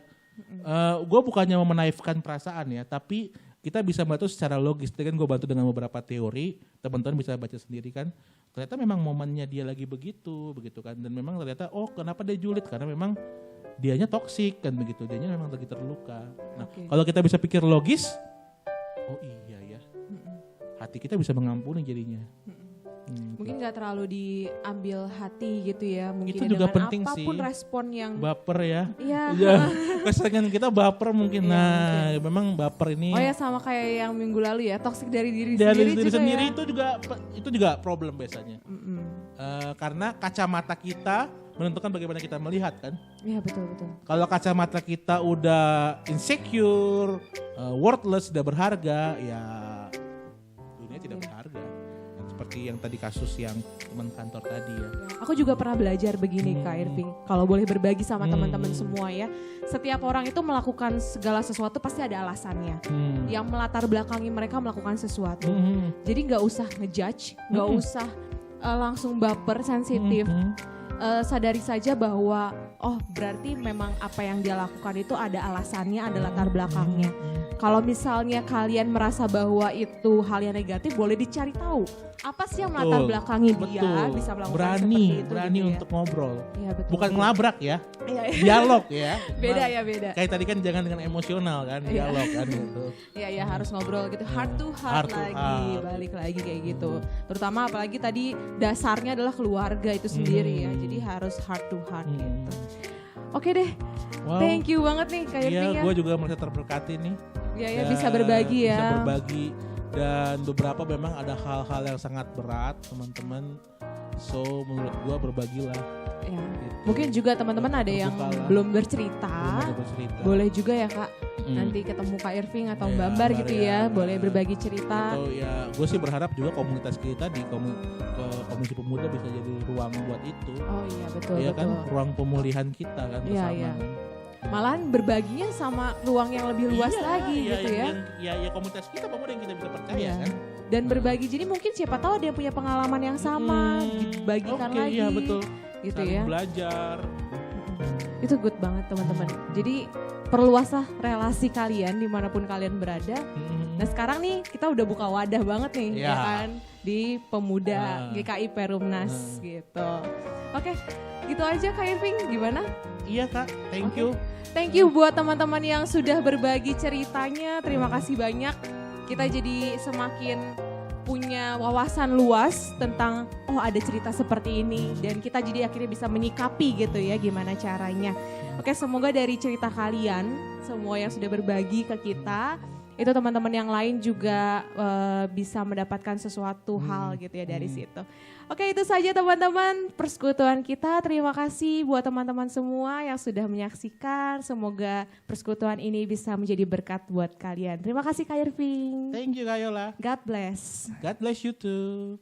Gue bukannya mau menaifkan perasaan ya, tapi kita bisa bantu secara logis. Tadi kan gue bantu dengan beberapa teori, teman-teman bisa baca sendiri kan. Ternyata memang momennya dia lagi begitu kan. Dan memang ternyata kenapa dia julid? Karena memang dianya toksik kan begitu. Dianya memang lagi terluka. Nah kalau kita bisa pikir logis, oh iya ya. Hati kita bisa mengampuni jadinya. Mungkin gak terlalu diambil hati gitu ya. Mungkin Itu juga dengan penting apapun sih. respon yang Baper ya. Iya. Ya, keseringan kita baper mungkin. Iya, Nah, memang baper ini Oh ya sama kayak yang minggu lalu ya, toksik dari diri dari sendiri diri juga sendiri ya. itu juga problem biasanya. Karena kacamata kita menentukan bagaimana kita melihat kan. Iya betul. Kalau kacamata kita udah insecure, worthless, tidak berharga, ya dunia tidak berharga. Seperti yang tadi kasus yang teman kantor tadi ya. Aku juga pernah belajar begini Kak Irving. Kalau boleh berbagi sama teman-teman semua ya. Setiap orang itu melakukan segala sesuatu pasti ada alasannya. Yang melatar belakangi mereka melakukan sesuatu. Jadi gak usah ngejudge, gak usah langsung baper, sensitif. Sadari saja bahwa berarti memang apa yang dia lakukan itu ada alasannya, ada latar belakangnya. Kalau misalnya kalian merasa bahwa itu hal yang negatif, boleh dicari tahu. Apa sih yang melatar belakangi dia bisa melakukan seperti itu. Berani gitu ya. untuk ngobrol. Iya, betul. Bukan ngelabrak ya. Iya. Dialog ya. Beda ya, beda. Kayak tadi kan jangan dengan emosional kan, dialog kan gitu. Iya harus ngobrol gitu, heart to heart, Heart to lagi, heart. balik lagi kayak gitu. Terutama apalagi tadi dasarnya adalah keluarga itu sendiri ya, jadi harus heart to heart gitu. Oke deh, Wow. thank you banget nih Kak Irving Iya, ya. gue juga merasa terberkati nih. Iya Dan bisa berbagi ya. Bisa berbagi dan beberapa memang ada hal-hal yang sangat berat teman-teman. So menurut gue berbagilah. Ya. Gitu. Mungkin juga teman-teman ada yang Terbukalah. belum bercerita. Belum ada bercerita. Boleh juga ya Kak, nanti ketemu Kak Irving atau Mbak Ambar Ambar gitu ya. ya, boleh berbagi cerita. Atau ya gue sih berharap juga komunitas kita di Komisi Pemuda bisa jadi ruang buat itu. Oh iya betul Iya betul. kan, ruang pemulihan kita kan Iya, bersama iya. kan. Malahan berbaginya sama ruang yang lebih luas lagi gitu ya. Ya komunitas kita pemuda yang kita bisa percaya Iya. kan. Dan berbagi, jadi mungkin siapa tahu ada yang punya pengalaman yang sama, dibagikan Oke, lagi. iya betul. Gitu Saling ya. belajar. Itu good banget teman-teman. Jadi perluaslah relasi kalian dimanapun kalian berada. Nah sekarang nih kita udah buka wadah banget nih Ya. ya kan di Pemuda GKI Perumnas gitu. Oke, gitu aja Kak Irving, gimana? Iya Kak, thank Oke. you. Thank you buat teman-teman yang sudah berbagi ceritanya. Terima kasih banyak. Kita jadi semakin punya wawasan luas tentang oh ada cerita seperti ini dan kita jadi akhirnya bisa menyikapi gitu ya gimana caranya. Oke, semoga dari cerita kalian semua yang sudah berbagi ke kita itu teman-teman yang lain juga bisa mendapatkan sesuatu hal gitu ya dari situ. Oke, itu saja teman-teman persekutuan kita. Terima kasih buat teman-teman semua yang sudah menyaksikan. Semoga persekutuan ini bisa menjadi berkat buat kalian. Terima kasih Kak Irving. Thank you Kak Yola. God bless. God bless you too.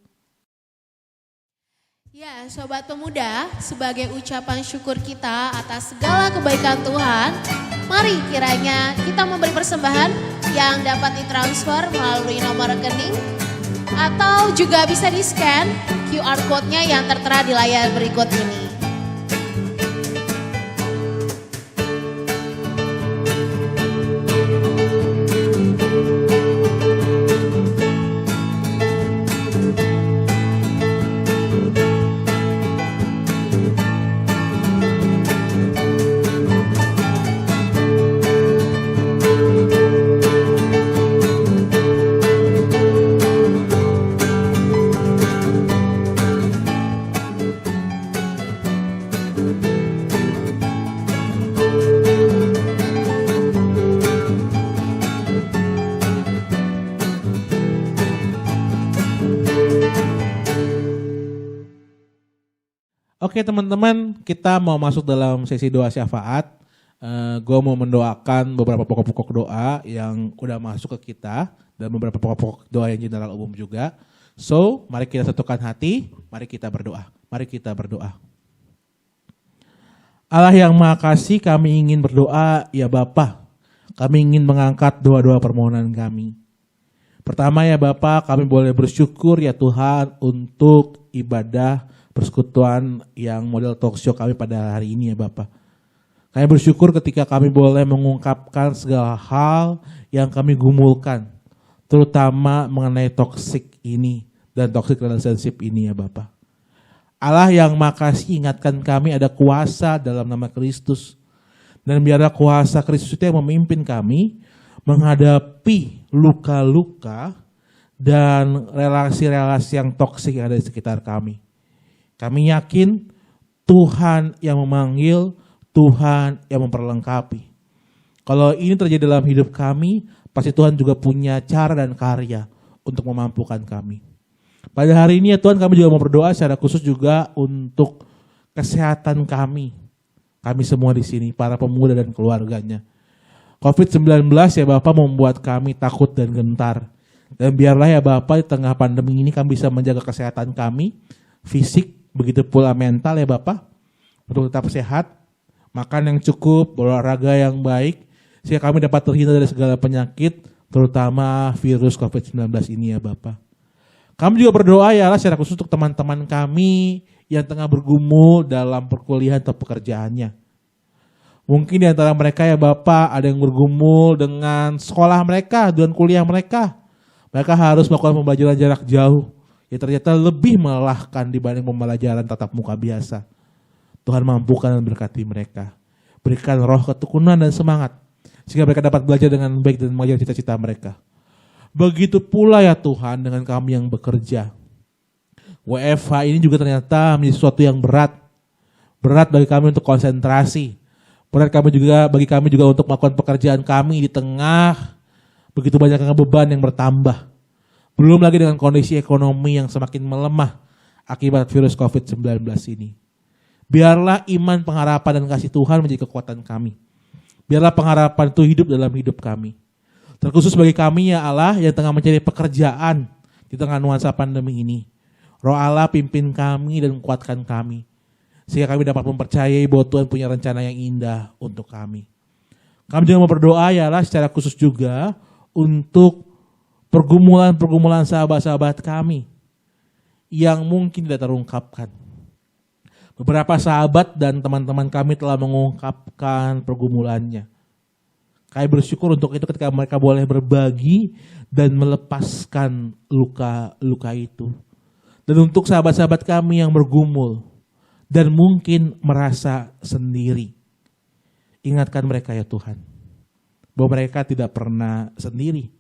Ya, Sobat Pemuda, sebagai ucapan syukur kita atas segala kebaikan Tuhan, mari kiranya kita memberi persembahan yang dapat ditransfer melalui nomor rekening atau juga bisa di-scan QR code-nya yang tertera di layar berikut ini. Oke teman-teman, kita mau masuk dalam sesi doa syafaat. Gue mau mendoakan beberapa pokok-pokok doa yang udah masuk ke kita dan beberapa pokok-pokok doa yang general umum juga. So, mari kita satukan hati, mari kita berdoa. Mari kita berdoa. Allah yang Maha Kasih, kami ingin berdoa, ya Bapa. Kami ingin mengangkat doa-doa permohonan kami. Pertama ya Bapa, kami boleh bersyukur ya Tuhan untuk ibadah persekutuan yang model talk show kami pada hari ini ya Bapak. Kami bersyukur ketika kami boleh mengungkapkan segala hal yang kami gumulkan, terutama mengenai toxic ini dan toxic relationship ini ya Bapak. Allah yang makasih ingatkan kami ada kuasa dalam nama Kristus. Dan biarlah kuasa Kristus itu yang memimpin kami menghadapi luka-luka dan relasi-relasi yang toksik yang ada di sekitar kami. Kami yakin Tuhan yang memanggil, Tuhan yang memperlengkapi. Kalau ini terjadi dalam hidup kami, pasti Tuhan juga punya cara dan karya untuk memampukan kami. Pada hari ini ya Tuhan, kami juga mau berdoa secara khusus juga untuk kesehatan kami. Kami semua di sini, para pemuda dan keluarganya. COVID-19 ya Bapak membuat kami takut dan gentar. Dan biarlah ya Bapak di tengah pandemi ini kami bisa menjaga kesehatan kami, fisik, begitu pula mental ya Bapak, untuk tetap sehat, makan yang cukup, olahraga yang baik, sehingga kami dapat terhindar dari segala penyakit, terutama virus COVID-19 ini ya Bapak. Kami juga berdoa ya Allah secara khusus untuk teman-teman kami yang tengah bergumul dalam perkuliahan atau pekerjaannya. Mungkin di antara mereka ya Bapak ada yang bergumul dengan sekolah mereka, dan kuliah mereka. Mereka harus melakukan pembelajaran jarak jauh. Ya ternyata lebih melelahkan dibanding pembelajaran tatap muka biasa. Tuhan mampukan dan berkati mereka. Berikan roh ketekunan dan semangat. Sehingga mereka dapat belajar dengan baik dan mengajar cita-cita mereka. Begitu pula ya Tuhan dengan kami yang bekerja. WFH ini juga ternyata menjadi sesuatu yang berat. Berat bagi kami untuk konsentrasi. Berat bagi kami juga untuk melakukan pekerjaan kami di tengah begitu banyaknya beban yang bertambah. Belum lagi dengan kondisi ekonomi yang semakin melemah akibat virus COVID-19 ini. Biarlah iman, pengharapan, dan kasih Tuhan menjadi kekuatan kami. Biarlah pengharapan itu hidup dalam hidup kami. Terkhusus bagi kami ya Allah yang tengah mencari pekerjaan di tengah nuansa pandemi ini. Roh Allah pimpin kami dan kuatkan kami. Sehingga kami dapat mempercayai bahwa Tuhan punya rencana yang indah untuk kami. Kami juga mau berdoa ya Allah secara khusus juga untuk pergumulan-pergumulan sahabat-sahabat kami yang mungkin tidak terungkapkan. Beberapa sahabat dan teman-teman kami telah mengungkapkan pergumulannya. Kami bersyukur untuk itu ketika mereka boleh berbagi dan melepaskan luka-luka itu. Dan untuk sahabat-sahabat kami yang bergumul dan mungkin merasa sendiri, ingatkan mereka ya Tuhan, bahwa mereka tidak pernah sendiri.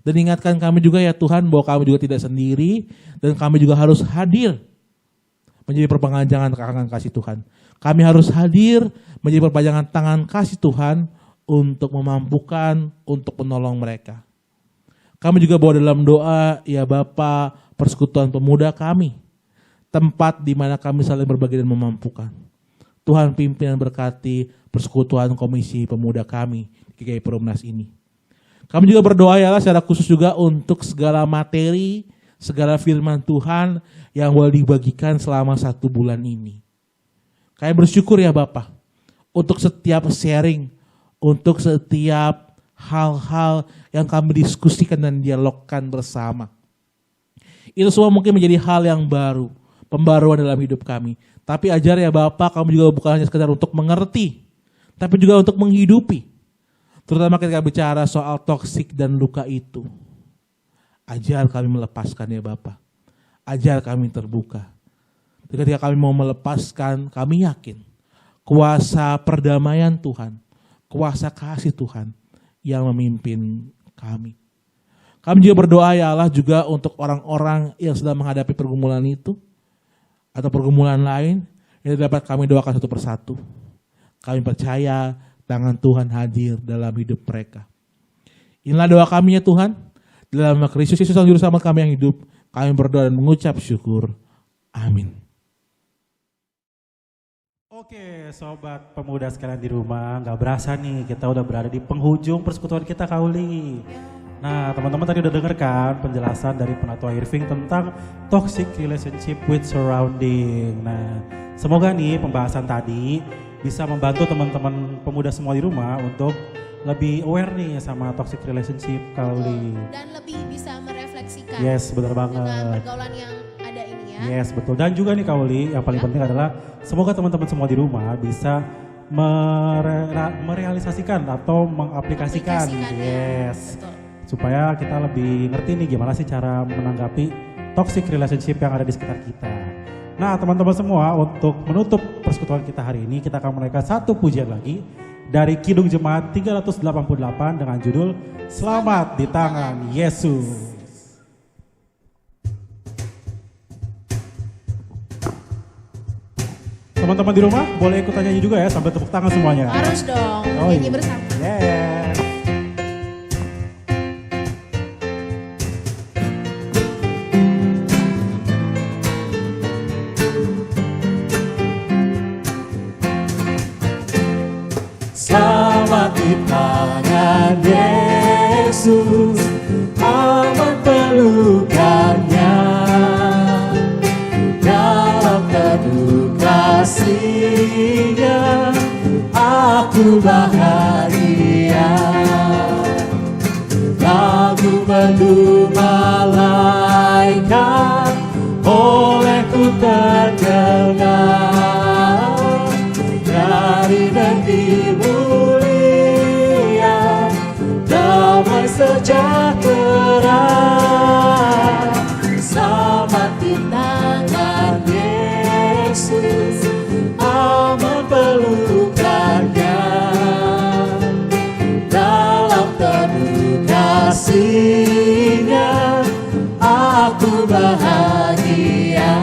Dan ingatkan kami juga ya Tuhan bahwa kami juga tidak sendiri dan kami juga harus hadir menjadi perpanjangan tangan kasih Tuhan. Kami harus hadir menjadi perpanjangan tangan kasih Tuhan untuk memampukan, untuk menolong mereka. Kami juga bawa dalam doa, ya Bapa, persekutuan pemuda kami. Tempat di mana kami saling berbagi dan memampukan. Tuhan pimpin dan berkati persekutuan komisi pemuda kami di GKI Perumnas ini. Kami juga berdoa ya Allah secara khusus juga untuk segala materi, segala firman Tuhan yang boleh dibagikan selama 1 bulan ini. Kami bersyukur ya Bapak untuk setiap sharing, untuk setiap hal-hal yang kami diskusikan dan dialogkan bersama. Itu semua mungkin menjadi hal yang baru, pembaruan dalam hidup kami. Tapi ajar ya Bapak, kami juga bukan hanya sekedar untuk mengerti, tapi juga untuk menghidupi. Terutama ketika bicara soal toksik dan luka itu. Ajar kami melepaskan ya Bapak. Ajar kami terbuka. Ketika kami mau melepaskan, kami yakin kuasa perdamaian Tuhan, kuasa kasih Tuhan yang memimpin kami. Kami juga berdoa ya Allah juga untuk orang-orang yang sedang menghadapi pergumulan itu atau pergumulan lain yang dapat kami doakan satu persatu. Kami percaya tangan Tuhan hadir dalam hidup mereka. Inilah doa kami ya Tuhan. Dalam nama Kristus Yesus Juru Selamat kami yang hidup, kami berdoa dan mengucap syukur. Amin. Oke, sobat pemuda sekalian di rumah, nggak berasa nih kita udah berada di penghujung persekutuan kita Kauli. Nah, teman-teman tadi udah dengar kan penjelasan dari Penatua Irving tentang toxic relationship with surrounding. Nah, semoga nih pembahasan tadi bisa membantu teman-teman pemuda semua di rumah untuk lebih aware nih sama toxic relationship Kauli. Dan lebih bisa merefleksikan. Yes, benar Dengan banget. pergaulan yang ada ini ya. Yes, betul. Dan juga nih Kauli, yang paling penting adalah semoga teman-teman semua di rumah bisa merealisasikan atau mengaplikasikan. Aplikasikan, Yes. Betul. Supaya kita lebih ngerti nih gimana sih cara menanggapi toxic relationship yang ada di sekitar kita. Nah teman-teman semua, untuk menutup persekutuan kita hari ini, kita akan menaikkan satu pujian lagi dari Kidung Jemaat 388 dengan judul Selamat di Tangan Yesus. Teman-teman di rumah boleh ikut nyanyi juga ya sambil tepuk tangan semuanya. Harus dong, Oh, nyanyi iya. bersama. Yeah. Selamat di tangan Yesus, aman pelukannya. Dalam teduh kasih-Nya, aku bahagia. Lagu merdu malaikat olehku terdengar dari negeri mulia, damai sejahtera. Selamat di tangan Yesus, aman pelukannya. Dalam teduh kasih-Nya, aku bahagia.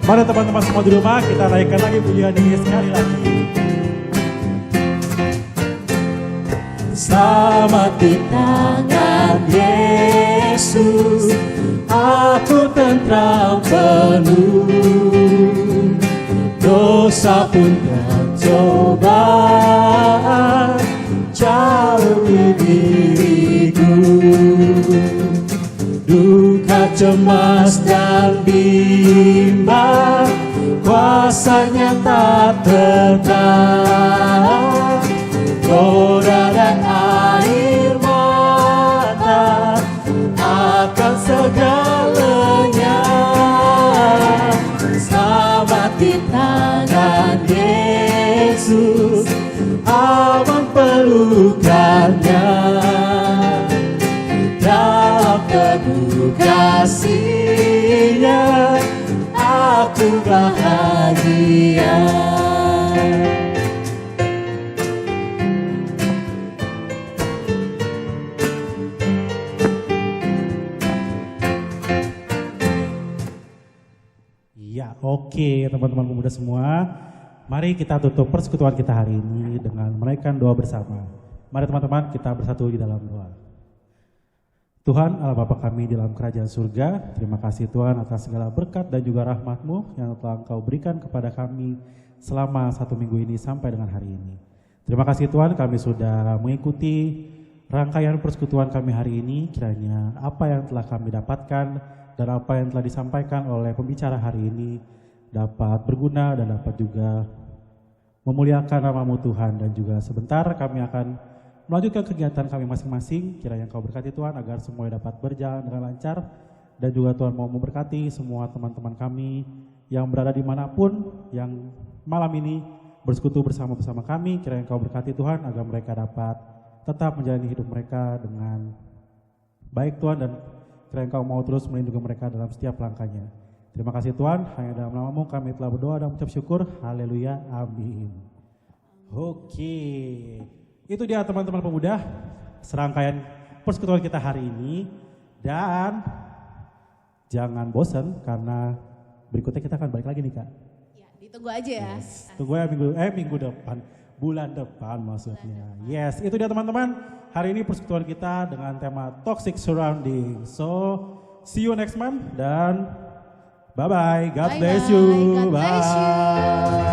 Mari teman-teman semua di rumah, kita naikkan lagi pujian ini sekali lagi. Selamat di tangan Yesus, aku tentram penuh. Dosa pun dan cobaan jauhi diriku. Duka, cemas, dan bimbang, kuasanya tak tertahan. Goda dan air mata akan segalanya. Selamat di tangan Yesus, aman pelukannya. Dalam teduh kasih-Nya, aku bahagia. Oke, teman-teman pemuda semua, mari kita tutup persekutuan kita hari ini dengan menaikkan doa bersama. Mari teman-teman kita bersatu di dalam doa. Tuhan Allah Bapa kami di dalam kerajaan surga, terima kasih Tuhan atas segala berkat dan juga rahmat-Mu yang telah Engkau berikan kepada kami selama 1 minggu ini sampai dengan hari ini. Terima kasih Tuhan kami sudah mengikuti rangkaian persekutuan kami hari ini, kiranya apa yang telah kami dapatkan dan apa yang telah disampaikan oleh pembicara hari ini dapat berguna dan dapat juga memuliakan nama-Mu Tuhan. Dan juga sebentar kami akan melanjutkan kegiatan kami masing-masing, kiranya Engkau berkati Tuhan agar semuanya dapat berjalan dengan lancar. Dan juga Tuhan mau memberkati semua teman-teman kami yang berada dimanapun yang malam ini bersekutu bersama-sama kami, kiranya Engkau berkati Tuhan agar mereka dapat tetap menjalani hidup mereka dengan baik Tuhan, dan kiranya Engkau mau terus melindungi mereka dalam setiap langkahnya. Terima kasih Tuhan, hanya dalam nama-Mu kami telah berdoa dan mengucap syukur. Haleluya, amin. Oke, itu dia teman-teman pemuda, serangkaian persekutuan kita hari ini. Dan jangan bosan karena berikutnya kita akan balik lagi nih Kak. Ya, ditunggu aja ya. Tunggu ya minggu depan, bulan depan maksudnya. Yes, itu dia teman-teman. Hari ini persekutuan kita dengan tema Toxic Surrounding. So, see you next month dan bye-bye. God bless you. God bless you. Bye.